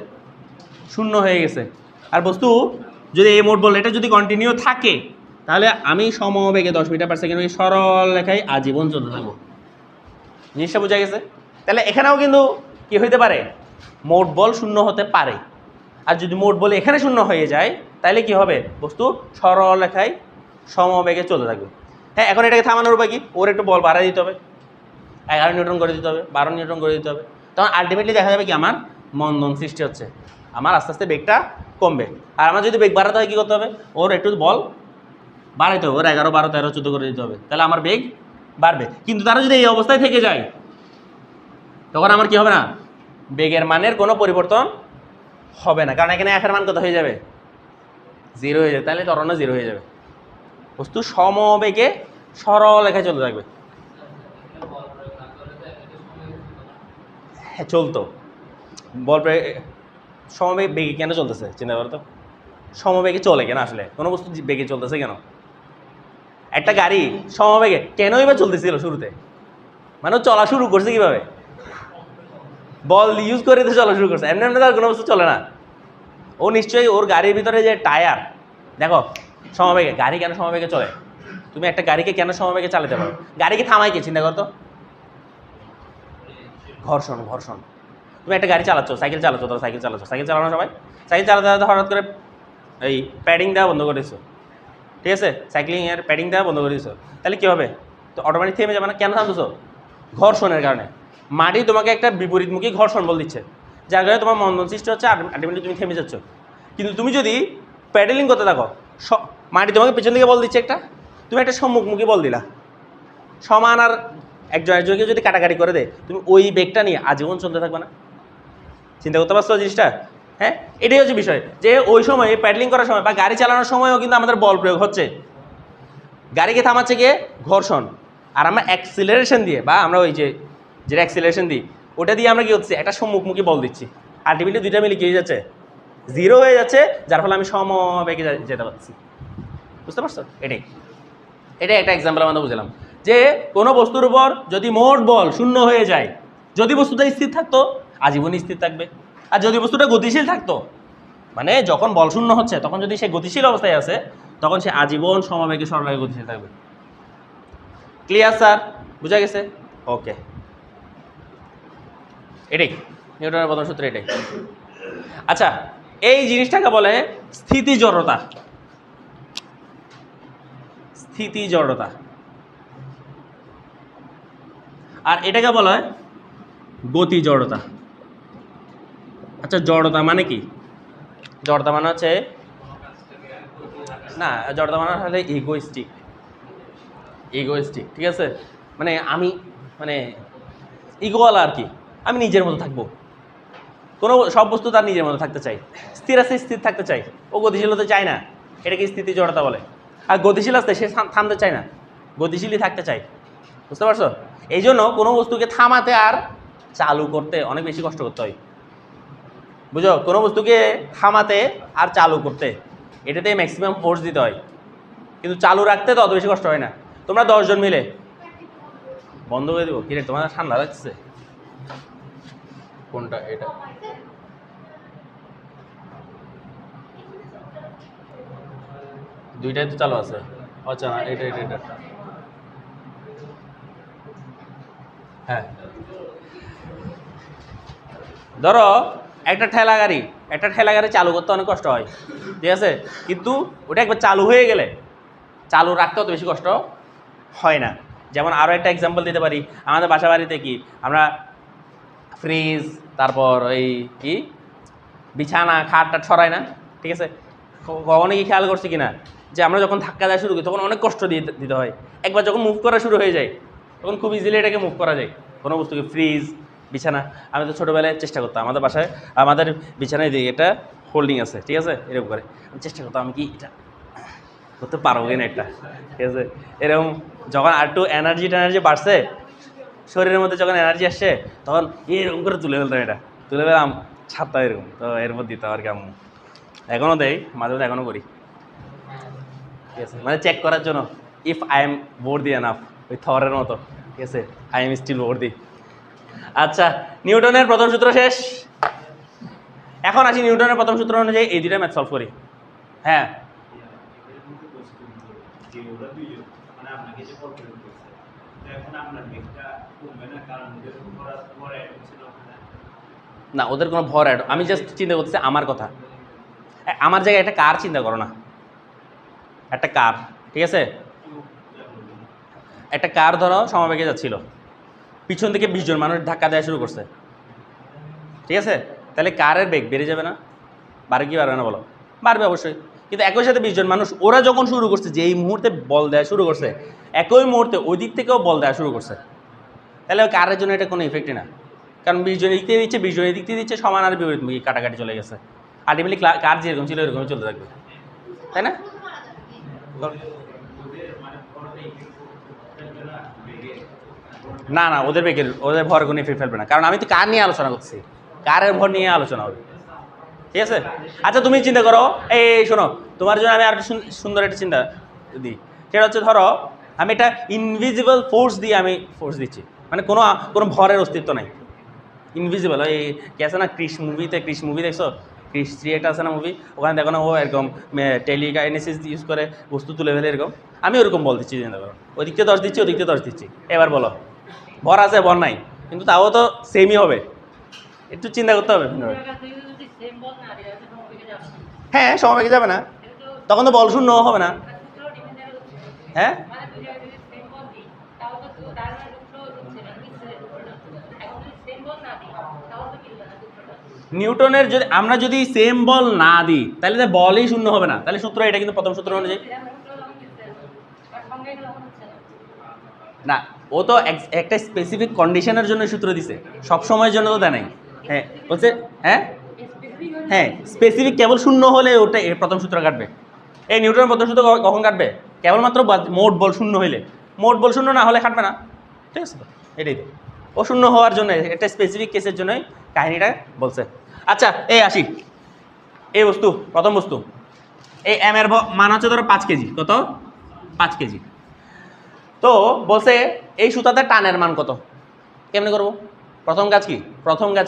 A: শূন্য হয়ে গেছে। আর বস্তু যদি এই মোট বল এটা যদি কন্টিনিউ থাকে, তাহলে আমি সমবেগে 10 মিটার পার সেকেন্ড সরল রেখায় আজীবন চলতে থাকবো। জিনিসটা বোঝা গেছে? তাহলে এখানেও কিন্তু কি হইতে পারে? মোট বল শূন্য হতে পারে। আর যদি মোট বল এখানে শূন্য হয়ে যায়, তাহলে কি হবে? বস্তু সরল রেখায় সমবেগে চলতে থাকবে। হ্যাঁ, এখন এটাকে থামানোর উপায় কি? ওর একটু বল বাড়াই দিতে হবে, 11 নিউটন করে দিতে হবে, 12 নিউটন করে দিতে হবে। তখন আলটিমেটলি দেখা যাবে কি আমার মন্দন সৃষ্টি হচ্ছে, আমার আস্তে আস্তে বেগটা কমবে। আর আমার যদি বেগ বাড়াতে হয় কী করতে হবে? ওর একটু বল বাড়াইতে হবে, ওর 11, 12, 13, 14 করে দিতে হবে, তাহলে আমার বেগ বাড়বে। কিন্তু তারা যদি এই অবস্থায় থেকে যায়, তখন আমার কি হবে না? বেগের মানের কোনো পরিবর্তন হবে না, কারণ এখানে এফের মান কত হয়ে যাবে? 0 হয়ে যাবে। তাহলে ত্বরণও 0 হয়ে যাবে, বস্তু সমবেগে সরল রেখায় চলতে থাকবে। হ্যাঁ, চলতো বল সমবেগে বেগে কেন চলতেছে চিন্তা করো তো। সমবেগে চলে কেন আসলে? কোনো বস্তু বেগে চলতেছে কেন? একটা গাড়ি সমবেগে কেনই বা চলতেছিল শুরুতে? মানে চলা শুরু করছে কিভাবে? বল ইউজ করে তো চলা শুরু করছে, এমনি এমনি তার কোনো বস্তু চলে না। ও নিশ্চয়ই ওর গাড়ির ভিতরে যে টায়ার, দেখো সমবেগে গাড়ি কেন সমবেগে চলে? তুমি একটা গাড়িকে কেন সমবেগে চালাতে পারো? গাড়িকে থামাই কে চিন্তা করতো? ঘর্ষণ। ঘর্ষণ। তুমি একটা গাড়ি চালাচ্ছ, সাইকেল চালাচ্ছ, ধরো সাইকেল চালাচ্ছ, সাইকেল চালানোর সময় সাইকেল চালাতে চালাতে হঠাৎ করে এই প্যাডিং দেওয়া বন্ধ করে দিচ্ছ, ঠিক আছে? সাইক্লিংয়ের প্যাডিং দেওয়া বন্ধ করে দিচ্ছ, তাহলে কী হবে? তো অটোমেটিক থেমে যাবে না? কেন থামতেছো? ঘর্ষণের কারণে। মাটি তোমাকে একটা বিপরীতমুখী ঘর্ষণ বল দিচ্ছে, যার কারণে তোমার মন্দন সৃষ্টি হচ্ছে, আলটিমেটলি তুমি থেমে যাচ্ছ। কিন্তু তুমি যদি প্যাডেলিং করতে থাকো, মাটি তোমাকে পেছন দিকে বল দিচ্ছে একটা, তুমি একটা সম্মুখমুখী বল দিলা, সমান আর একজনকে যদি কাটাকাটি করে দেয়, তুমি ওই বেগটা নিয়ে আজীবন চলতে থাকবে না? চিন্তা করতে পারছো জিনিসটা? হ্যাঁ, এটাই হচ্ছে বিষয়, যে ওই সময় প্যাডলিং করার সময় বা গাড়ি চালানোর সময়ও কিন্তু আমাদের বল প্রয়োগ হচ্ছে। গাড়িকে থামাচ্ছে গিয়ে ঘর্ষণ, আর আমরা অ্যাক্সিলারেশন দিয়ে বা আমরা ওই যে যেটা অ্যাক্সিলারেশন দিই ওটা দিয়ে আমরা কী হচ্ছে? একটা সম্মুখমুখী বল দিচ্ছি, আলটিমেটলি দুইটা মিলে কী হয়ে যাচ্ছে? 0 হয়ে যাচ্ছে, যার ফলে আমি সমবেগে যেতে পারছি। বুঝতে পারছো? এটাই একটা এক্সাম্পল আমরা বুঝলাম যে কোনো বস্তুর উপর যদি মোট বল শূন্য হয়ে যায়, যদি বস্তুটা স্থির থাকতো আজীবনই স্থির থাকবে, আর যদি বস্তুটা গতিশীল থাকতো, মানে যখন বল শূন্য হচ্ছে তখন যদি সে গতিশীল অবস্থায় আছে, তখন সে আজীবন সমবেগে সরলরেখায় গতিশীল থাকবে। Clear sir? বুঝা গেছে? ওকে, এটাই। নিউটনের প্রথম সূত্র এটাই। আচ্ছা, এই জিনিসটাকে বলে স্থিতি জড়তা। স্থিতি জড়তা। আর এটাকে বলা হয় গতি জড়তা। আচ্ছা, জড়তা মানে কি? জড়তা মানে হচ্ছে না, জড়তা মানে হলে ইগোইস্টিক। ইগোইস্টিক, ঠিক আছে? মানে আমি মানে ইগোওয়ালা আর কি, আমি নিজের মতো থাকবো, কোনো সব বস্তু তার নিজের মতো থাকতে চাই। স্থির আছে, স্থির থাকতে চাই, ও গতিশীল হতে চায় না, এটাকে স্থিতি জড়তা বলে। আর গতিশীল আছে, সে থামতে চায় না, গতিশীলই থাকতে চায়। বুঝতে পারছো? এই জন্য কোনো বস্তুকে থামাতে আর চালু করতে অনেক বেশি কষ্ট করতে হয়। বুঝো? কোনো বস্তুকে থামাতে আর চালু করতে এটাতে ম্যাক্সিমাম ফোর্স দিতে হয়, কিন্তু চালু রাখতে তো অত বেশি কষ্ট হয় না। তোমরা 10 জন মিলে বন্ধ করে দেবো, কিরে তোমার ঠান্ডা লাগছে? কোনটা? এটা দুইটাই তো চালু আছে। আচ্ছা না, এটা এটা এটা হ্যাঁ, ধরো একটা ঠেলা গাড়ি চালু করতে অনেক কষ্ট হয়, ঠিক আছে? কিন্তু ওটা একবার চালু হয়ে গেলে চালু রাখতে অত বেশি কষ্ট হয় না। যেমন আরও একটা এক্সাম্পল দিতে পারি, আমাদের বাসা বাড়িতে কি আমরা ফ্রিজ, তারপর ওই কি বিছানা খাটটা ছড়াই না, ঠিক আছে? কখনো কি খেয়াল করছি কিনা যে আমরা যখন ধাক্কা দেওয়া শুরু করি তখন অনেক কষ্ট দিতে হয়। একবার যখন মুভ করা শুরু হয়ে যায় তখন খুব ইজিলি এটাকে মুভ করা যায়, কোনো বস্তুকে। ফ্রিজ, বিছানা, আমি তো ছোটোবেলায় চেষ্টা করতাম, আমাদের বাসায় আমাদের বিছানায় দিই এটা হোল্ডিং আছে, ঠিক আছে? এরকম করে আমি চেষ্টা করতাম, আমি কি এটা করতে পারবো কিনা এটা, ঠিক আছে? এরকম যখন আর একটু এনার্জি বাড়ছে শরীরের মধ্যে, যখন এনার্জি আসছে তখন এরকম করে তুলে ফেলতাম, এটা তুলে ফেলাম ছাপটা এরকম, তো এরপর দিতাম আর কেমন। এখনও দেয় মাঝে মাঝে, এখনও করি, ঠিক আছে? মানে চেক করার জন্য, if I am worthy enough, ওই থরের মতো, ঠিক আছে? I am still worthy। আচ্ছা, নিউটনের প্রথম সূত্র শেষ। এখন আসি নিউটনের প্রথম সূত্র অনুযায়ী এই দুইটা ম্যাথ সলভ করি। হ্যাঁ, না ওদের কোনো ভর অ্যাড, আমি জাস্ট চিন্তা করতেছি আমার কথা। আমার জায়গায় একটা কার চিন্তা করো না, একটা কার, ঠিক আছে? একটা কার ধরো সমবেগে যাচ্ছিল, পিছন থেকে 20 জন মানুষ ধাক্কা দেওয়া শুরু করছে, ঠিক আছে? তাহলে কারের বেগ বেড়ে যাবে না? বাড়ে কি বাড়বে না বলো? বাড়বে অবশ্যই। কিন্তু একই সাথে 20 জন মানুষ ওরা যখন শুরু করছে, যে এই মুহূর্তে বল দেওয়া শুরু করছে, একই মুহূর্তে ওই দিক থেকেও বল দেওয়া শুরু করছে, তাহলে ওই কারের জন্য এটা কোনো ইফেক্টই না। কারণ 20 জন এদিক থেকে দিচ্ছে, 20 জন এদিক থেকে দিচ্ছে, সমান আর বিপরীতমুখী কাটাকাটি চলে গেছে। আলটিমেটলি কার যেরকম ছিল এরকমই চলতে থাকবে, তাই না? না না, ওদের ভর কোনো ইফেক্ট ফেলবে না, কারণ আমি তো কার নিয়ে আলোচনা করছি, কারের ভর নিয়ে আলোচনা হবে, ঠিক আছে? আচ্ছা, তুমি চিন্তা করো, এই শোনো, তোমার জন্য আমি আর সুন্দর একটা চিন্তা দিই। সেটা হচ্ছে, ধরো আমি একটা ইনভিজিবল ফোর্স দিয়ে আমি ফোর্স দিচ্ছি, মানে কোনো ভরের অস্তিত্ব নাই, ইনভিজিবল। ওই কি আছে না, ক্রিশ মুভি দেখছো? ক্রিশ 3 একটা আছে না মুভি, ওখানে দেখো না ও এরকম টেলিকাইনেসিস ইউজ করে বস্তু তুলে ফেলে, এরকম আমি ওরকম বল দিচ্ছি, চিন্তা করো। ওই দিক থেকে 10 দিচ্ছি, ওই দিক থেকে 10 দিচ্ছি। এবার বলো, ভর আছে ভর নাই, কিন্তু তাও তো সেমই হবে, একটু চিন্তা করতে হবে। হ্যাঁ, সমবেগে যাবে না, তখন তো বল শূন্য হবে না। হ্যাঁ, নিউটনের যদি আমরা যদি সেম বল না দিই তাহলে তো বলই শূন্য হবে না, তাহলে সূত্র এটা কিন্তু প্রথম সূত্র অনুযায়ী না। ও তো একটা স্পেসিফিক কন্ডিশনের জন্য সূত্র দিছে, সব সময়ের জন্য তো দেয় নাই। হ্যাঁ বলছে, হ্যাঁ হ্যাঁ, স্পেসিফিক কেবল শূন্য হলে ওটা প্রথম সূত্র কাটবে। এই নিউটনের প্রথম সূত্র কখন কাটবে? কেবলমাত্র মোট বল শূন্য হইলে, মোট বল শূন্য না হলে কাটবে না, ঠিক আছে? তো এটাই তো, ও শূন্য হওয়ার জন্য একটা স্পেসিফিক কেসের জন্যই কাহিনীটা বলছে। আচ্ছা, এই আসি, এই বস্তু, প্রথম বস্তু, এই এম এর মান হচ্ছে ধরো 5 কেজি। কত? 5 কেজি। তো বলছে এই সুতাতে টানের মান কত, কেমনে করবো? প্রথম কাজ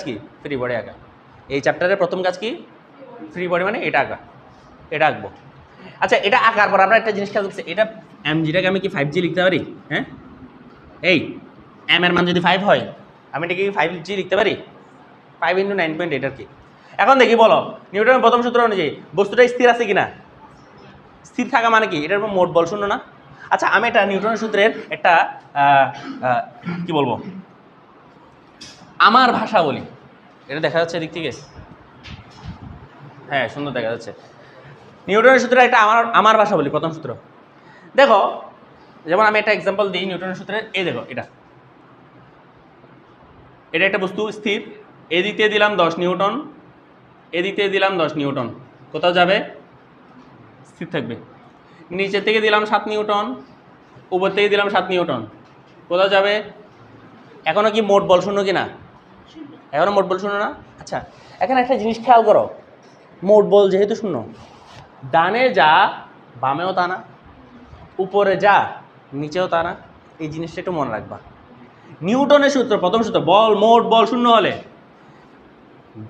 A: কি? ফ্রি বডি আঁকা। এই চ্যাপ্টারের প্রথম কাজ কি? ফ্রি বডি, মানে এটা আঁকা, এটা আঁকবো। আচ্ছা, এটা আঁকার পর আমরা একটা জিনিস খেয়াল করছি, এটা mgটাকে আমি কি 5g লিখতে পারি? হ্যাঁ, এই m এর মান যদি 5 হয় আমি এটাকে কি 5g লিখতে পারি? 5 × 9.8 আর কি। এখন দেখি বলো নিউটনের প্রথম সূত্র অনুযায়ী বস্তুটা স্থির আছে কিনা? স্থির থাকা মানে কি? এটার মোট বল শূন্য না? আচ্ছা আমি এটা নিউটনের সূত্রের একটা কি বলবো আমার ভাষা বলি, এটা দেখা যাচ্ছে এদিক থেকে, হ্যাঁ সুন্দর দেখা যাচ্ছে। নিউটনের সূত্রের একটা আমার ভাষা বলি প্রথম সূত্র। দেখো যেমন আমি একটা এক্সাম্পল দিই নিউটনের সূত্রের, এই দেখো এটা একটা বস্তু স্থির, এদিক দিয়ে দিলাম 10 নিউটন, এদিক থেকে দিলাম 10 নিউটন, কোথাও যাবে? স্থির থাকবে। নিচে থেকে দিলাম 7 নিউটন, উপর থেকে দিলাম 7 নিউটন, কোথাও যাবে? এখনও কি মোট বল শূন্য কিনা? এখনও মোট বল শূন্য না? আচ্ছা এখানে একটা জিনিস খেয়াল করো, মোট বল যেহেতু শূন্য, ডানে যা বামেও তা না, উপরে যা নিচেও তা না, এই জিনিসটা একটু মনে রাখবা। নিউটনের সূত্র প্রথম সূত্র, মোট বল শূন্য হলে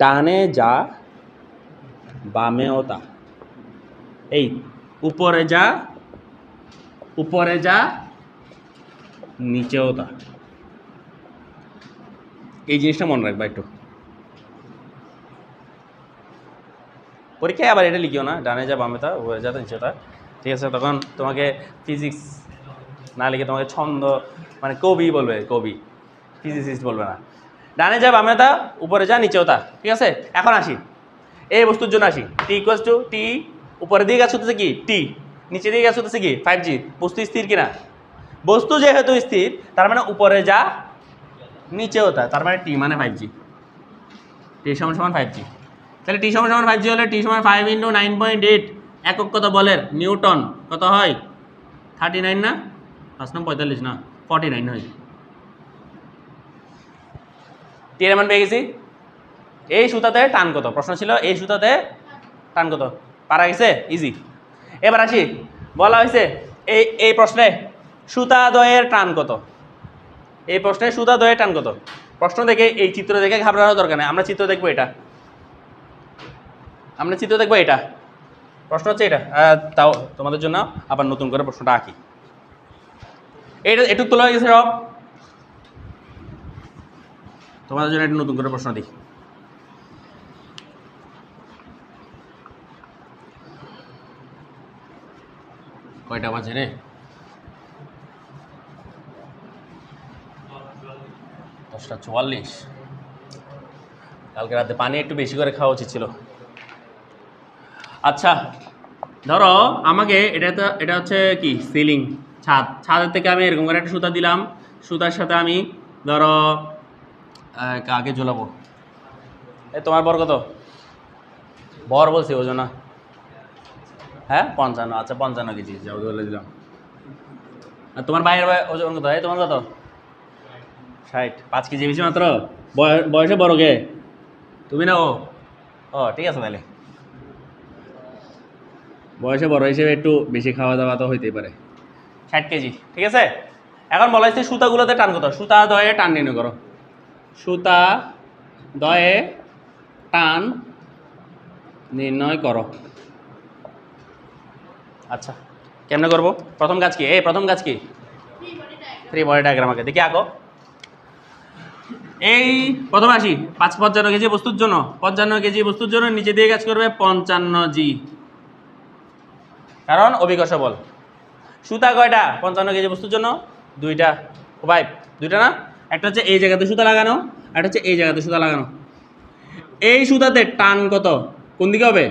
A: ডানে যা বামেও তা, এই উপরে যা নিচেও তা, এই জিনিসটা মনে রাখবা একটু। পরীক্ষায় আবার এটা লিখিও না, ডানে যা বামে তা উপরে যা নিচে তা, ঠিক আছে? তখন তোমাকে ফিজিক্স না লিখে তোমাকে ছন্দ মানে কবি বলবে, কবি, ফিজিসিস্ট বলবে না। ডানে যা বামে তা উপরে যা নিচেও তা, ঠিক আছে? এখন আসি এই বস্তুর জন্য আসি, টি ইকুয়ালস টু টি, উপরে দিয়ে কাজ করতেছে কি টি, নিচে দিয়ে কাজ করতেছে কি 5g। বস্তু স্থির কিনা? বস্তু যেহেতু স্থির তার মানে উপরে যা নিচেও তা, তার মানে টি মানে 5g, টি সমান 5g। তাহলে টি সমান 5g হলে টি সমান 5 × 9.8, একক কত বলের? নিউটন। কত হয়? 39 না? 45 না 49 হয়। টি এর মান পেয়ে গেছি। এই সুতাতে টান কত? প্রশ্ন ছিল এই সুতাতে টান কত, পারা গেছে? ইজি। এবার আসি, বলা হয়েছে এই প্রশ্নে সুতা দ্বয়ের টান কত? এই প্রশ্নে সুতা দ্বয়ের টান কত? প্রশ্ন দেখে এই চিত্র দেখে ঘাবড়ানোর দরকার নেই, আমরা চিত্র দেখবো এটা, প্রশ্ন হচ্ছে এটা। তাও তোমাদের জন্য আবার নতুন করে প্রশ্নটা আঁকি, এইটা একটু তোলা হয়ে গেছে সব, তোমাদের জন্য একটু নতুন করে প্রশ্ন দিই। কয়টা বাজে রে? 10:44। কালকে রাতে পানি একটু বেশি করে খাওয়া উচিত ছিল। আচ্ছা ধরো আমাকে এটা হচ্ছে কি সিলিং, ছাদের থেকে আমি এরকম করে একটা সুতা দিলাম, সুতার সাথে আমি ধরো আগে ঝোলাবো। তোমার বর কত? বর বলছি ওজন না, হ্যাঁ 55। আচ্ছা 55 কেজি যাও বলে দিলাম। আর তোমার ভাইয়ের ওজন কত? তোমার কত? 60, 5 কেজি বেশি মাত্র। বয়সে বড় কে? তুমি না ও? ঠিক আছে, তাহলে বয়সে বড় হিসেবে একটু বেশি খাওয়া দাওয়া তো হইতেই পারে। 60 কেজি, ঠিক আছে। এখন বলা হয়েছে সুতাগুলোতে টান কত? সুতা দয়ে টান নির্ণয় করো, সুতা দয়ে টান নির্ণয় করো। আচ্ছা কেমনে করবো? প্রথম কাজ কি? ফ্রি বডি ডায়াগ্রাম আগে দেখি আঁকো। এই প্রথমে আসি 55 কেজি বস্তুর জন্য, 55 কেজি বস্তুর জন্য নিচে দিয়ে কাজ করবে 55g, কারণ অভিকর্ষ বল। সুতা কয়টা 55 কেজি বস্তুর জন্য? দুইটা। ও ভাই দুইটা না? একটা হচ্ছে এই জায়গাতে সুতা লাগানো, একটা হচ্ছে এই জায়গাতে সুতা লাগানো। এই সুতাতে টান কত? কোন দিকে হবে?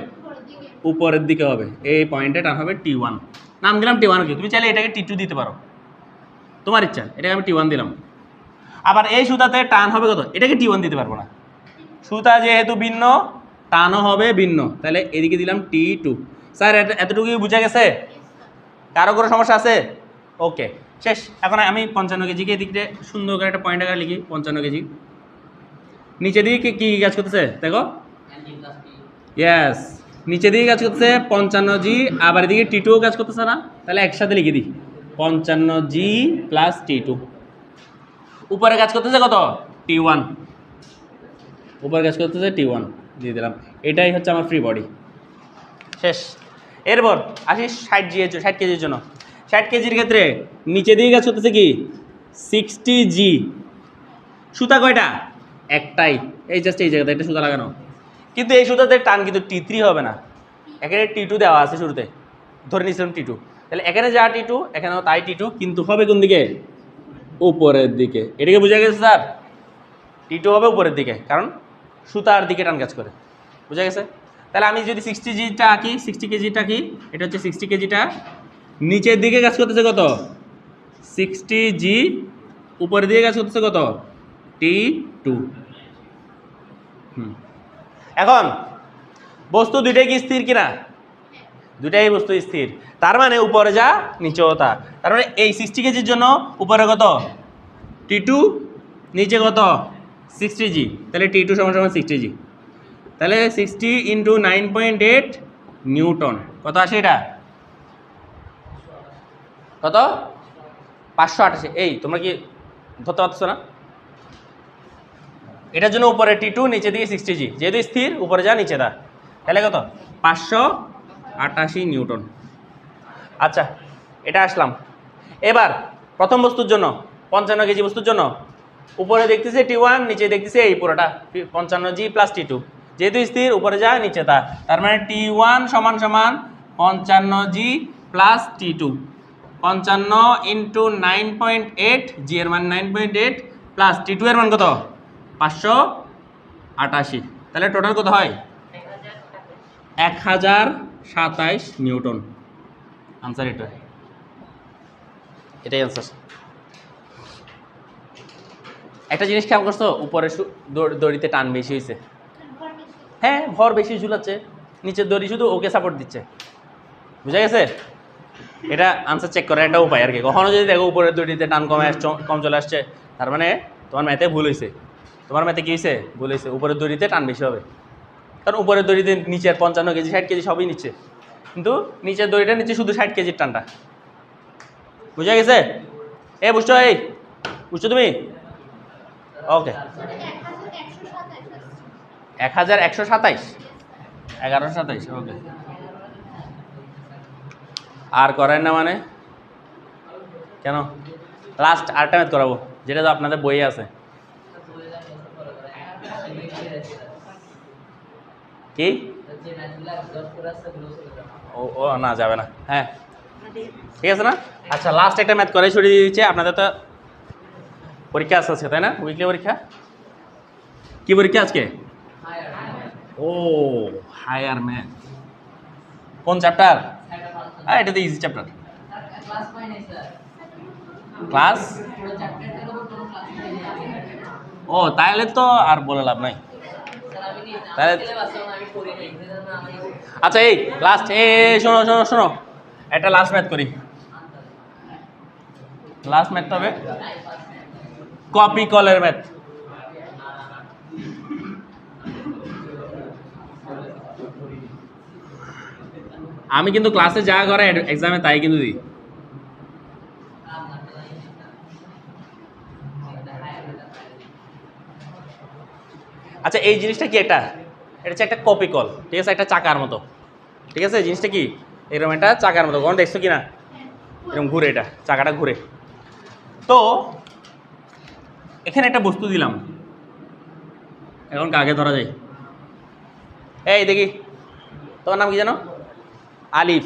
A: উপরের দিকে হবে। এই পয়েন্টে টান হবে T1, নাম দিলাম T1। কি তুমি চাইলে এটাকে T2 দিতে পারো, তোমার ইচ্ছা। এটাকে আমি T1 দিলাম। আবার এই সুতাতে টান হবে কত? এটাকে T1 দিতে পারবো না, সুতা যেহেতু ভিন্ন টানও হবে ভিন্ন, তাহলে এদিকে দিলাম T2। স্যার এতটুকুই বুঝা গেছে? কারো কোনো সমস্যা আছে? ওকে শেষ। এখন আমি 55 কেজিকে এদিকে সুন্দর করে একটা পয়েন্ট আকারে লিখি। 55 কেজি নিচে দিকে কি কাজ করতেছে দেখো, ইয়েস নিচে দিকে কাজ করতেছে 55g, আবার এদিকে T2 কাজ করতেছে না? তাহলে একসাথে লিখে দিই 55g প্লাস T2। উপরে কাজ করতেছে কত? T1, উপরে কাজ করতেছে T1 দিয়ে দিলাম। এটাই হচ্ছে আমার ফ্রি বডি, শেষ। এরপর আসি 60 কেজির জন্য। 60 কেজির ক্ষেত্রে নিচে দিয়ে কাজ করতেছে কি 60g। সুতা কয়টা? একটাই, এই জাস্ট এই জায়গাতে একটা সুতা লাগানো, কিন্তু এই সুতাতে টান কিন্তু T3 হবে না, এখানে T2 দেওয়া আছে শুরুতে, ধরে নিয়েছিলাম T2, তাহলে এখানে যা T2 এখানেও তাই T2, কিন্তু হবে কোন দিকে? উপরের দিকে। এটাকে বোঝা গেছে স্যার? T2 হবে উপরের দিকে, কারণ সুতার দিকে টান কাজ করে। বুঝা গেছে? তাহলে আমি যদি 60Gটা আঁকি, 60 কেজিটা কি, এটা হচ্ছে 60 কেজিটা নিচের দিকে কাজ করতেছে কত? 60G, উপরের দিকে কাজ করতেছে কত? T2। এখন বস্তু দুইটাই কি স্থির কিনা? দুইটাই বস্তু স্থির, তার মানে উপরে যা নিচেও তা। তার মানে এই 60 কেজির জন্য উপরে কত? T2, নিচে কত? 60G, তাহলে T2 সমান সমান 60G। তাহলে 60 × 9.8 নিউটন, কত আসে এটা? কত? 588। এই তোমরা কি ধরতে পারছো না? এটার জন্য উপরে T2, নিচে দিকে 60G, যেহেতু স্থির উপরে যা নিচে দা, তাহলে কত? 588 নিউটন। আচ্ছা, এটা আসলাম। এবার প্রথম বস্তুর জন্য 55 কেজি বস্তুর জন্য উপরে দেখতেছে T1, নিচে দেখতেছে এই পুরোটা 55G + T2, যেহেতু স্থির উপরে যা নিচে তা, তার মানে T1 সমান সমান 55G + T2, 55 × 9.8, G এর মান 9.8 প্লাস T2 এর মান কত? 588, তাহলে টোটাল কত হয়? 1027 নিউটন। আনসার এটাই আনসার। একটা জিনিস খেয়াল করছো, উপরে দড়িতে টান বেশি হয়েছে, হ্যাঁ ভর বেশি ঝুলাচ্ছে, নিচের দড়ি শুধু ওকে সাপোর্ট দিচ্ছে। বুঝা গেছে? এটা আনসার চেক করার একটা উপায় আর কি। কখনো যদি দেখো উপরের দড়িতে টান কম চলে আসছে, তার মানে তোমার ম্যাথে ভুল হয়েছে। তোমার ম্যাথে কী হয়েছে? ভুল হয়েছে, উপরের দড়িতে টান বেশি হবে, কারণ উপরের দড়িতে নিচের 55 কেজি 60 কেজি সবই নিচ্ছে, কিন্তু নিচের দড়িটা নিচে শুধু 60 কেজির টানটা। বুঝা গেছে? বুঝছো? বুঝছো তুমি? ওকে। 1127, 1127, ওকে। আর করেন না মানে কেন? লাস্ট আরেকটা ম্যাথ করাবো, যেটা তো আপনাদের বইয়ে আছে। কি? ও না, যাবে না। হ্যাঁ ঠিক আছে না? আচ্ছা, লাস্ট একটা ম্যাথ করে ছড়িয়ে দিচ্ছে। আপনাদের তো পরীক্ষা আছে তাই না? উইকলি পরীক্ষা। কি পরীক্ষা আজকে? ও, হায়ার ম্যাথ। কোন চ্যাপ্টার? এটা তো ইজি চ্যাপ্টার। ক্লাস? ও, তাহলে তো আর বলে লাভ নাই। তাহলে আচ্ছা, এই লাস্ট শোনো শোনো শোনো, একটা লাস্ট ম্যাথ করি। লাস্ট ম্যাথ হবে কপি কলের ম্যাথ। আমি কিন্তু ক্লাসে যা করে এক্সামে তাই কিন্তু দিই। আচ্ছা, এই জিনিসটা কি? এটা হচ্ছে একটা কপি কল, ঠিক আছে? একটা চাকার মতো, ঠিক আছে? জিনিসটা কি? এরকম একটা চাকার মতো, কখন দেখছো কি না? এরকম ঘুরে, এটা চাকাটা ঘুরে। তো এখানে একটা বস্তু দিলাম, এখন কাকে ধরা যায়? এই দেখি, তোমার নাম কি জানো? আলিফ।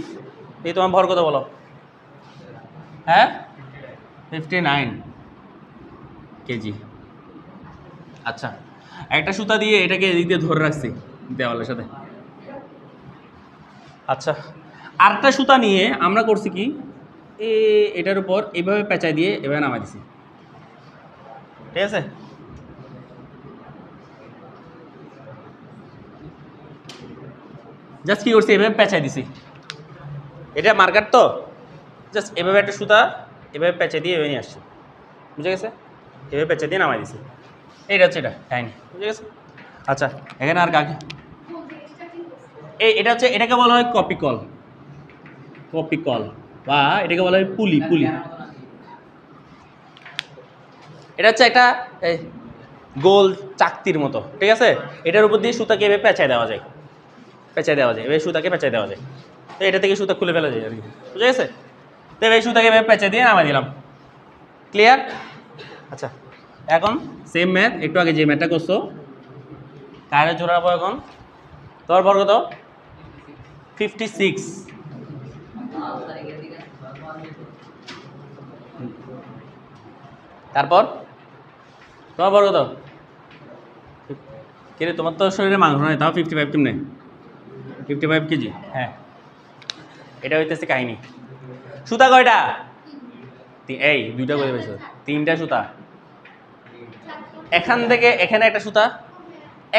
A: এই তোমার ভর কত বলো? হ্যাঁ, 59 কেজি। আচ্ছা, একটা সুতা দিয়ে এটাকে এদিক দিয়ে ধরে রাখছি দেওয়ালের সাথে। আচ্ছা, আরেকটা সুতা নিয়ে আমরা করছি কি, এটার উপর এইভাবে পেঁচাই দিয়ে এভাবে নামাই দিছি, ঠিক আছে? জাস্ট কি করছি, এভাবে পেঁচাই দিছি। এটা মার্কার তো, জাস্ট এভাবে একটা সুতা এভাবে পেঁচে দিয়ে এভাবে নিয়ে আসছি। বুঝে গেছে? এভাবে পেঁচে দিয়ে নামাই দিছি। এইটা হচ্ছে এটা কাহিনি। বুঝে গেছে? আচ্ছা, এখানে আর কাকে? এটা হচ্ছে, এটাকে বলা হয় কপি কল। কপি কল বা এটাকে বলা হয় পুলি। পুলি এটা হচ্ছে একটা গোল চাকতির মতো, ঠিক আছে? এটার উপর দিয়ে সুতাকে এভাবে পেঁচাই দেওয়া যায়, এভাবে সুতাকে পেঁচাই দেওয়া যায়। তো এটা থেকে সুতা খুলে ফেলা যায় আর কি। বুঝে গেছে? তো এই সুতাকে এভাবে পেঁচে দিয়ে নামাই দিলাম। ক্লিয়ার? আচ্ছা, এখন সেম ম্যাথ, একটু আগে যে ম্যাথটা করছো কারে জোড়াবো এখন? তোর বর্গ কত? 56। তারপর তোমার বর্গ কত? কিরে তোমার তো শরীরে মাংস নাই, তাও 55 কেমনে? 55 কেজি। হ্যাঁ, এটা হইতেছে কাহিনী। সুতা কয়টা? এই দুইটা করে পেয়েছো, 3টা সুতা। এখান থেকে এখানে একটা সুতা,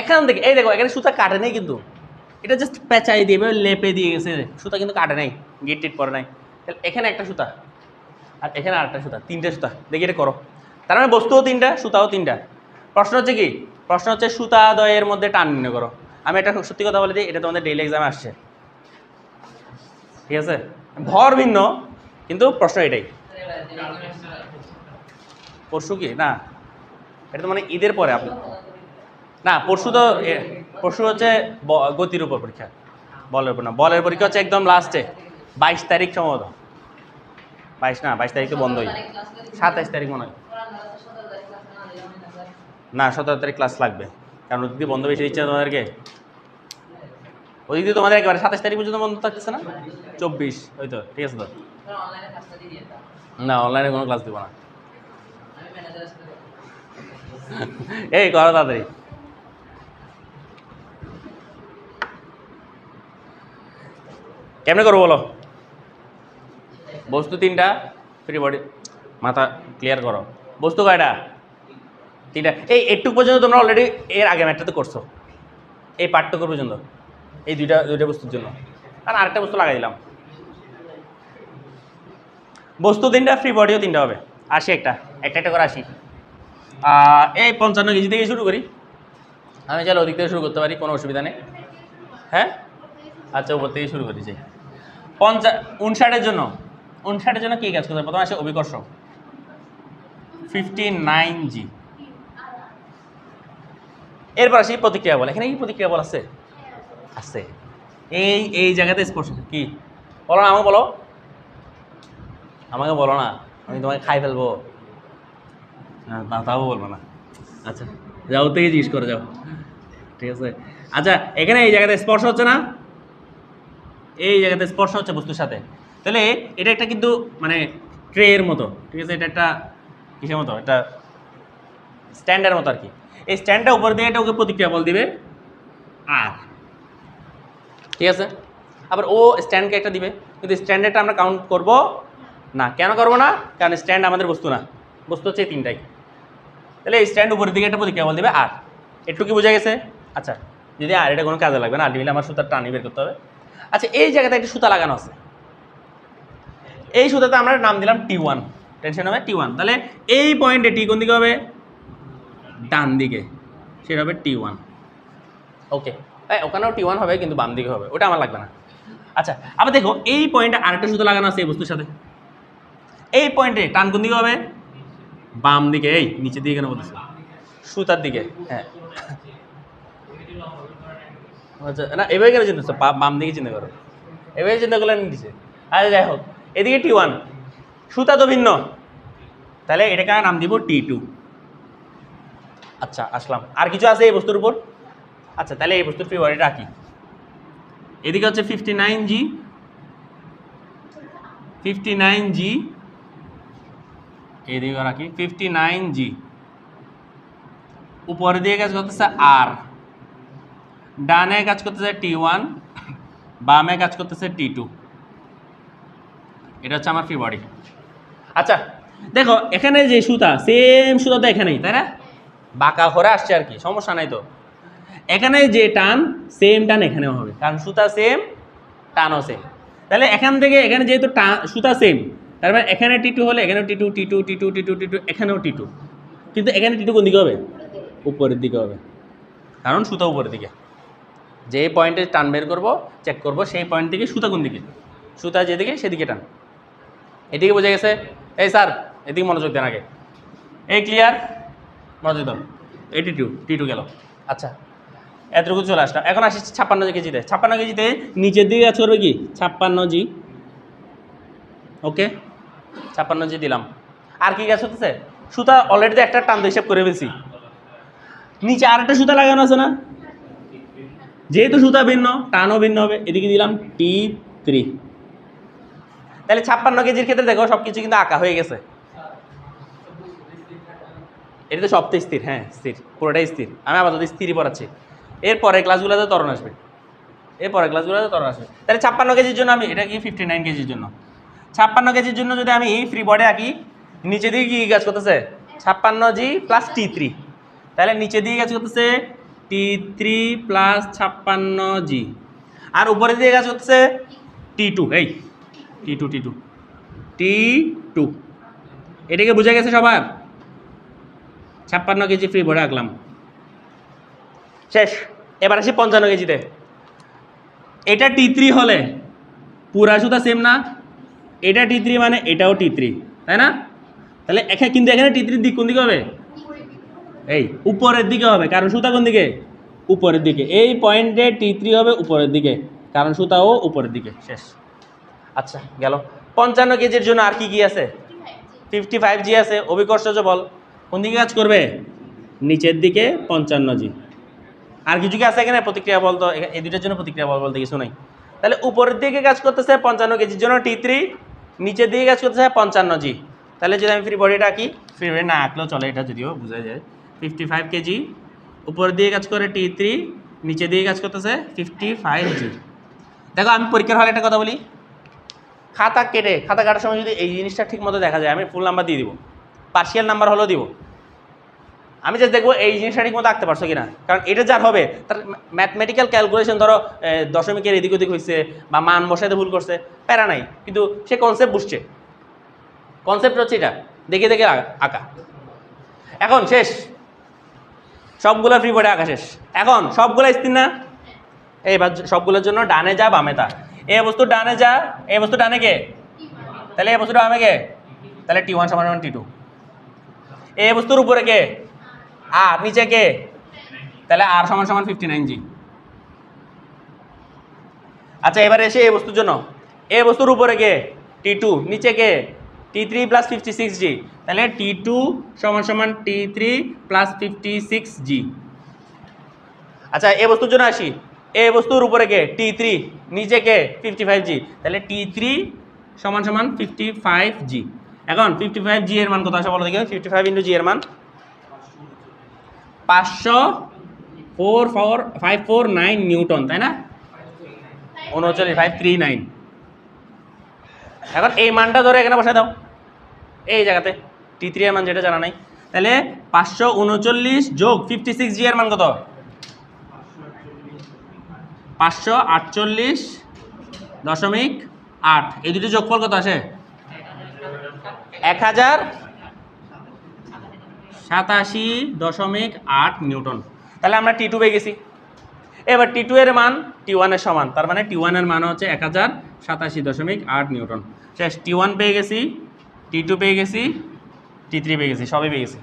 A: এখান থেকে এই দেখো এখানে সুতা কাটে নেই কিন্তু, এটা জাস্ট পেঁচাই দিয়ে লেপে দিয়ে গেছে, সুতা কিন্তু কাটে নাই, গিট টিট পরে নাই। তাহলে এখানে একটা সুতা আর এখানে আরেকটা সুতা, 3টে সুতা। দেখি এটা করো। তার মানে বস্তুও 3টা, সুতাও 3টা। প্রশ্ন হচ্ছে কি? প্রশ্ন হচ্ছে সুতা দ্বয়ের মধ্যে টান নির্ণয় করো। আমি একটা সত্যি কথা বলে দিই, এটা তোমাদের ডেইলি এক্সামে আসছে, ঠিক আছে? ভর ভিন্ন কিন্তু প্রশ্ন এটাই। পরশু কি না, এটা তো মানে ঈদের পরে আপনি না, পরশু তো পরশু হচ্ছে গতির উপর পরীক্ষা, বলের উপর না। বলের পরীক্ষা হচ্ছে একদম লাস্টে 22 তারিখ সম্ভবত। 22 না, 22 তারিখ তো বন্ধই, 27 তারিখ মনে হয়। না 17 তারিখ ক্লাস লাগবে, কারণ ওদিক দিয়ে বন্ধ বেশি দিচ্ছে তোমাদেরকে। ওদিক দিয়ে তোমাদের একেবারে 27 তারিখ পর্যন্ত বন্ধ থাকতেছে না, 24 হয়তো, ঠিক আছে তো? না অনলাইনে কোনো ক্লাস দিব না। এই করো তাড়াতাড়ি। কেমনে করবো বলো? বস্তু 3টা, ফ্রি বডি, মাথা ক্লিয়ার করো। বস্তু কয়টা? 3টা। এই একটু পর্যন্ত তোমরা অলরেডি এর আগে ম্যাটটাতে করছো, এই পার্টটুকু পর্যন্ত, এই দুইটা বস্তুর জন্য। কারণ আরেকটা বস্তু লাগাই দিলাম। বস্তু 3টা, ফ্রি বডিও 3টা হবে। 80 একটা একটা করে 80। এই 55 কেজি থেকে শুরু করি। আমি চাইলে ওদিক থেকে শুরু করতে পারি, কোনো অসুবিধা নেই। হ্যাঁ আচ্ছা, উপর থেকে শুরু করি। যাই 59-এর জন্য, 59-এর জন্য কী কাজ করতে হবে? প্রথমে আসে অভিকর্ষ, 59G। এরপর আসি প্রতিক্রিয়া বল। এখানে কি প্রতিক্রিয়া বল আছে? আছে। এই জায়গাতে স্পর্শ কি বলো না, আমাকে বলো, আমাকে বলো না, আমি তোমাকে খাই ফেলবো না, তাও বলবো না। আচ্ছা যাও, থেকে জিজ্ঞেস করে যাও, ঠিক আছে? আচ্ছা এখানে এই জায়গাতে স্পর্শ হচ্ছে না, এই জায়গাতে স্পর্শ হচ্ছে বস্তুর সাথে। তাহলে এটা একটা কিন্তু মানে ট্রের মতো, ঠিক আছে? এটা একটা কিসের মতো? একটা স্ট্যান্ডের মতো আর কি। এই স্ট্যান্ডটা উপর দিয়ে এটা ওকে প্রতিক্রিয়া বল দিবে আর, ঠিক আছে? আবার ও স্ট্যান্ডকে একটা দিবে, কিন্তু স্ট্যান্ডারটা আমরা কাউন্ট করব না। কেন করবো না? কারণ স্ট্যান্ড আমাদের বস্তু না, বস্তু হচ্ছে এই 3টাই। তাহলে এই স্ট্যান্ড উপরের দিকে একটা প্রতিক্রিয়া বল দিবে আর। একটু কি বোঝা গেছে? আচ্ছা, যদি আর এটা কোনো কাজে লাগবে না, আলটিমেটলি আমার সুতার টানি বের করতে হবে। আচ্ছা এই জায়গাতে একটা সুতা লাগানো আছে, এই সুতাতে আমরা নাম দিলাম T1, টেনশন হবে T1। তাহলে এই পয়েন্টে টি কোন দিকে হবে? ডান দিকে, সেটা হবে T1। ওকে, ওখানেও T1 হবে কিন্তু বাম দিকে হবে, ওটা আমার লাগবে না। আচ্ছা আবার দেখো এই পয়েন্টে আরেকটা সুতা লাগানো আছে এই বস্তুর সাথে, এই পয়েন্টে টান কোন দিকে হবে? বাম দিকে। এই নিচের দিকে কেন বলতেছে? সুতার দিকে। হ্যাঁ আচ্ছা না, এভাবে কেন চিন্তা করছো? বাম দিকে চিন্তা করো, এভাবে চিন্তা করলে নিচে। আচ্ছা যাই হোক, এদিকে T1, সুতা তো ভিন্ন, তাহলে এটাকে নাম দিব T2। আচ্ছা আসলাম, আর কিছু আছে এই বস্তুর উপর? আচ্ছা তাহলে এই বস্তুর ফ্রি বডিটা রাখি। এদিকে হচ্ছে 59G, 59G, এদিকে রাখি 59G। উপরে দিয়ে কাজ করতেছে আর, ডানে কাজ করতেছে T1, বামে কাজ করতেছে T2। এটা হচ্ছে আমার ফ্রি বডি। আচ্ছা দেখো এখানে যে সুতা, সেম সুতা তো এখানেই, তাই না? বাঁকা করে আসছে আর কি, সমস্যা নাই তো। এখানে যে টান, সেম টান এখানেও হবে, কারণ সুতা সেম, টানও সেম। তাহলে এখান থেকে এখানে যেহেতু সুতা সেম, তার মানে এখানে T2 হলে এখানেও T2, T2, T2, T2, T2, এখানেও T2। কিন্তু এখানে T2 কোন দিকে হবে? উপরের দিকে হবে, কারণ সুতা উপরের দিকে। যে পয়েন্টে টান বের করবো, চেক করবো, সেই পয়েন্ট থেকে সুতা কোন দিকে, সুতা যেদিকে সেদিকে টান। এদিকে বোঝা গেছে? এই স্যার এদিকে মনোযোগ দেন আগে। এই ক্লিয়ার? মনোযোগ দাও। এই T2 গেল। আচ্ছা এতটুকু চলে আসলাম। এখন আসি 56 কেজিতে। 56 কেজিতে নিচের দিকে কাজ করবে কি? 56G। ওকে 56G দিলাম। আর কি কাজ হতেছে? সুতা অলরেডি একটা টান হিসাব করে ফেলছি, নিচে আরেকটা সুতা লাগানো আছে না? যেহেতু সুতা ভিন্ন টানও ভিন্ন হবে, এদিকে দিলাম T3। তাহলে 56 কেজির ক্ষেত্রে দেখো সব কিছু কিন্তু আঁকা হয়ে গেছে। এটা তো সবটাই স্থির, হ্যাঁ স্থির, পুরোটাই স্থির। আমি আপাতত স্থিরই পড়াচ্ছি, এরপরের ক্লাসগুলোতে ত্বরণ আসবে, এরপরের ক্লাসগুলোতে ত্বরণ আসবে। তাহলে 56 কেজির জন্য আমি, এটা কি 59 কেজির জন্য, 56 কেজির জন্য যদি আমি ফ্রি বডি আঁকি, নিচে দিকে কি কাজ করতেছে 56G প্লাস T3, তাহলে নিচে দিকে কাজ করতেছে T3 প্লাস 56G, আর উপরে দিকে কাজ করতেছে T2, এই T2 এটাকে বোঝা গেছে সবার? 56 কেজি ফ্রি বডি আঁকলাম, শেষ। এবার আসি 55 কেজিতে। এটা T3 হলে পুরা সুতা সেম না, এটা T3 মানে এটাও T3, তাই না? তাহলে এখানে কিন্তু এখানে T3 দিক কোন দিকে হবে? এই উপরের দিকে হবে, কারণ সুতা কোন দিকে? উপরের দিকে। এই পয়েন্টে T3 হবে উপরের দিকে, কারণ সুতাও উপরের দিকে, শেষ। আচ্ছা গেল। 55 কেজির জন্য আর কি কি আছে? 55G আছে। অভিকর্ষজ বল কোন দিকে কাজ করবে? নিচের দিকে 55G। আর কিছু কি আছে এখানে প্রতিক্রিয়া বল? তো এই দুইটার জন্য প্রতিক্রিয়া বল বলতে কিছু নাই। তাহলে উপরের দিকে কাজ করতেছে 55 কেজির জন্য T3, নিচের দিকে কাজ করতেছে 55G। তাহলে যদি আমি ফ্রি বডিটা আঁকি, ফ্রি বডি না আঁকলেও চলে, এটা যদিও বোঝা যায়। 55 কেজি, উপরের দিকে কাজ করে T3, নিচের দিকে কাজ করতেছে 55G। দেখো আমি পরীক্ষার হলে একটা কথা বলি, খাতা কাটার সময় যদি এই জিনিসটা ঠিক মতো দেখা যায়, আমি ফুল নাম্বার দিয়ে দিব, পার্শিয়াল নাম্বার হলেও দিব। আমি জাস্ট দেখবো এই জিনিসটা ঠিক মতো আঁকতে পারছো কিনা, কারণ এটা যার হবে তার ম্যাথমেটিক্যাল ক্যালকুলেশন, ধরো দশমিকের এদিক ওদিক হয়েছে বা মান বসাইতে ভুল করছে, প্যারা নাই, কিন্তু সে কনসেপ্ট বুঝছে। কনসেপ্ট হচ্ছে এটা, দেখে দেখে আঁকা। এখন শেষ, সবগুলো ফ্রি বডি আঁকা শেষ। এখন সবগুলো স্থির না? এইবার সবগুলোর জন্য ডানে যা বামে তা। এই বস্তু ডানে যা, এই বস্তু ডানে কে, তাহলে এই বস্তুটা বামে কে, তাহলে T1 সমান T2। এই বস্তুর উপরে কে, আর নিচে কে, তাহলে R সমান 59G। আচ্ছা এবারে এসে এই বস্তুর জন্য, এই বস্তুর উপরে কে T2, নিচে কে T3 প্লাস 56G, তাহলে T2 সমান T3 প্লাস 56G। আচ্ছা এই বস্তুর জন্য আসি, এই বস্তুর উপরে কে T3, নিচে কে 55G, তাহলে T3 সমান 55G। এখন 55G এর মান কত আসে বলো দেখি? 55 ইন্টু G এর মান 549 নিউটন, তাই না? 539। এখন এই মানটা ধরে এখানে বসায় দাও, এই জায়গাতে T3 এর মান যেটা জানা নাই, তাহলে 539 যোগ 56G এর মান কত? 548.8। এই দুটি যোগফল কত আসে? 1087.8 নিউটন। তাহলে আমরা T2 পেয়ে গেছি। এবার T2 এর মান T1 এর সমান, তার মানে T1 এর মান হচ্ছে 1087.8 নিউটন। শেষ। T1 পেয়ে গেছি, T2 পেয়ে গেছি, T3 পেয়ে গেছি, সবই পেয়ে গেছি।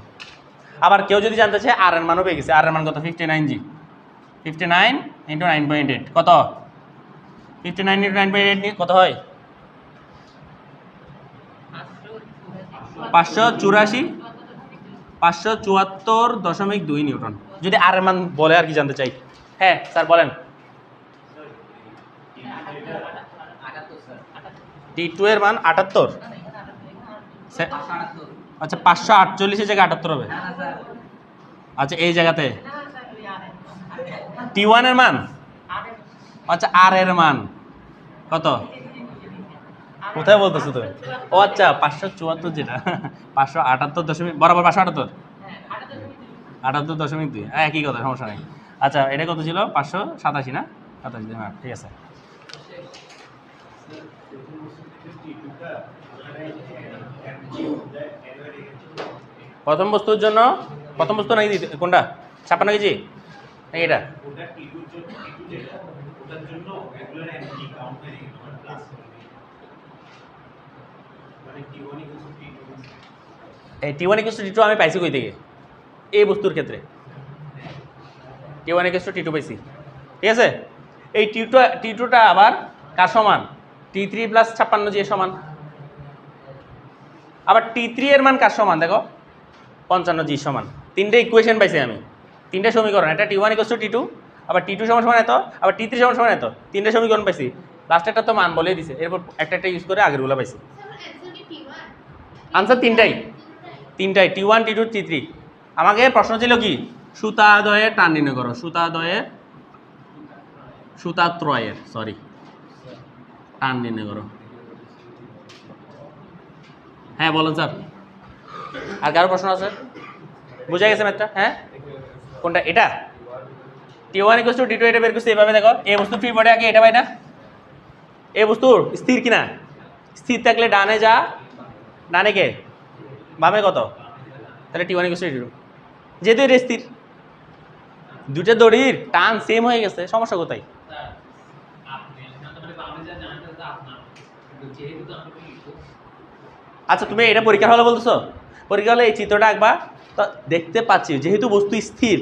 A: আবার কেউ যদি জানতে চায় আর এর মানও পেয়ে গেছি। আর এর মান কত? 59G। 59 ইন্টু 9.8 কত? 59 ইন্টু 9.8 নিয়ে কত হয়? 574.2 নিউটন। যদি আর এর মান বলে আর কি জানতে চাই? হ্যাঁ স্যার বলেন। T2 এর মান 78। আচ্ছা 548 জায়গায় 78 হবে। আচ্ছা এই জায়গাতে T1 এর মান, আচ্ছা আর এর মান কত? কোথায় বলতেছো তুমি? ও আচ্ছা 574, যেটা 578 বরাবর 578.2, একই কথা, সমস্যা নেই। আচ্ছা এটা কত ছিল? 587 না? 27, হ্যাঁ ঠিক আছে। প্রথম বস্তুর জন্য, প্রথম বস্তু নাকি কোনটা? 56 কেজি এটা? এই T1 = T2 আমি পাইছি কই থেকে? এই বস্তুর ক্ষেত্রে T1 = T2 পাইছি, ঠিক আছে? এই T2টা আবার কার সমান? T3 প্লাস 56G এর সমান। আবার T3 এর মান কার সমান দেখো? 55G সমান। তিনটে ইকুয়েশন পাইছি আমি, তিনটে সমীকরণ। এটা T1 = T2, আবার টি টু সমান সমান এত, আবার টি থ্রি সমান সমান এত, তিনটা সমীকরণ পাইছি, লাস্টেরটা তো মান বলেই দিছে, এরপর একটা একটা ইউজ করে আগেরগুলো পাইছি। আনসার তিনটাই টি ওয়ান, টি টু, টি থ্রি। আমাকে প্রশ্ন ছিল কি, সুতাদয়ের টান নির্ণয় করো, সুতাত্রয়ের টান নির্ণয় করো। হ্যাঁ বলুন স্যার, আর কারো প্রশ্ন আছে? বুঝা গেছে ম্যাথটা? হ্যাঁ কোনটা? এটা T one equal to T two, এটা বের করছি এভাবে। দেখো এই বস্তু ফ্রি বডি আগে এটা পাই না, এই বস্তুর স্থির কিনা, স্থির থাকলে ডানে যা, ডানে কে, বামে কত, তাহলে T one equal to T two. যেহেতু এটা স্থির, দুটো দড়ির টান সেম হয়ে গেছে, সমস্যা কোথায়? আচ্ছা তুমি এটা পরীক্ষা হলে বলতেছো, পরীক্ষা হলে এই চিত্রটা আঁকবা, তো দেখতে পাচ্ছি যেহেতু বস্তু স্থির,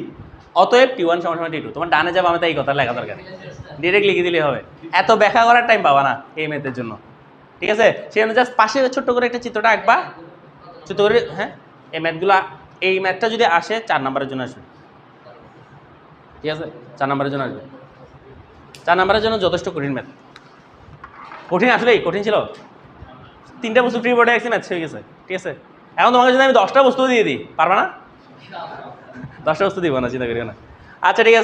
A: অতএব টি ওয়ান সমান সমান টি টু। তোমার ডানে যাবে, আমি তাই এই কথা লেখা দরকার, ডিরেক্ট লিখে দিলে হবে, এত ব্যাখ্যা করার টাইম পাবা না এই ম্যাথের জন্য। ঠিক আছে, সেখানে জাস্ট পাশে ছোট্ট করে একটা চিত্রটা আঁকবা, ছোট্ট করে। হ্যাঁ এই ম্যাথগুলো, এই ম্যাথটা যদি আসে 4 নম্বরের জন্য আসবে। ঠিক আছে, 4 নম্বরের জন্য আসবে, 4 নম্বরের জন্য যথেষ্ট কঠিন ম্যাথ। কঠিন আসলেই কঠিন ছিল, 3টা বস্তু ফ্রি বোর্ডে একসি ম্যাথ হয়ে গেছে। ঠিক আছে, এখন তোমাকে যদি আমি 10টা বস্তু দিয়ে দিই, পারবা না? 10টা বস্তু দিব না, চিন্তা করিও না। আচ্ছা ঠিক আছে।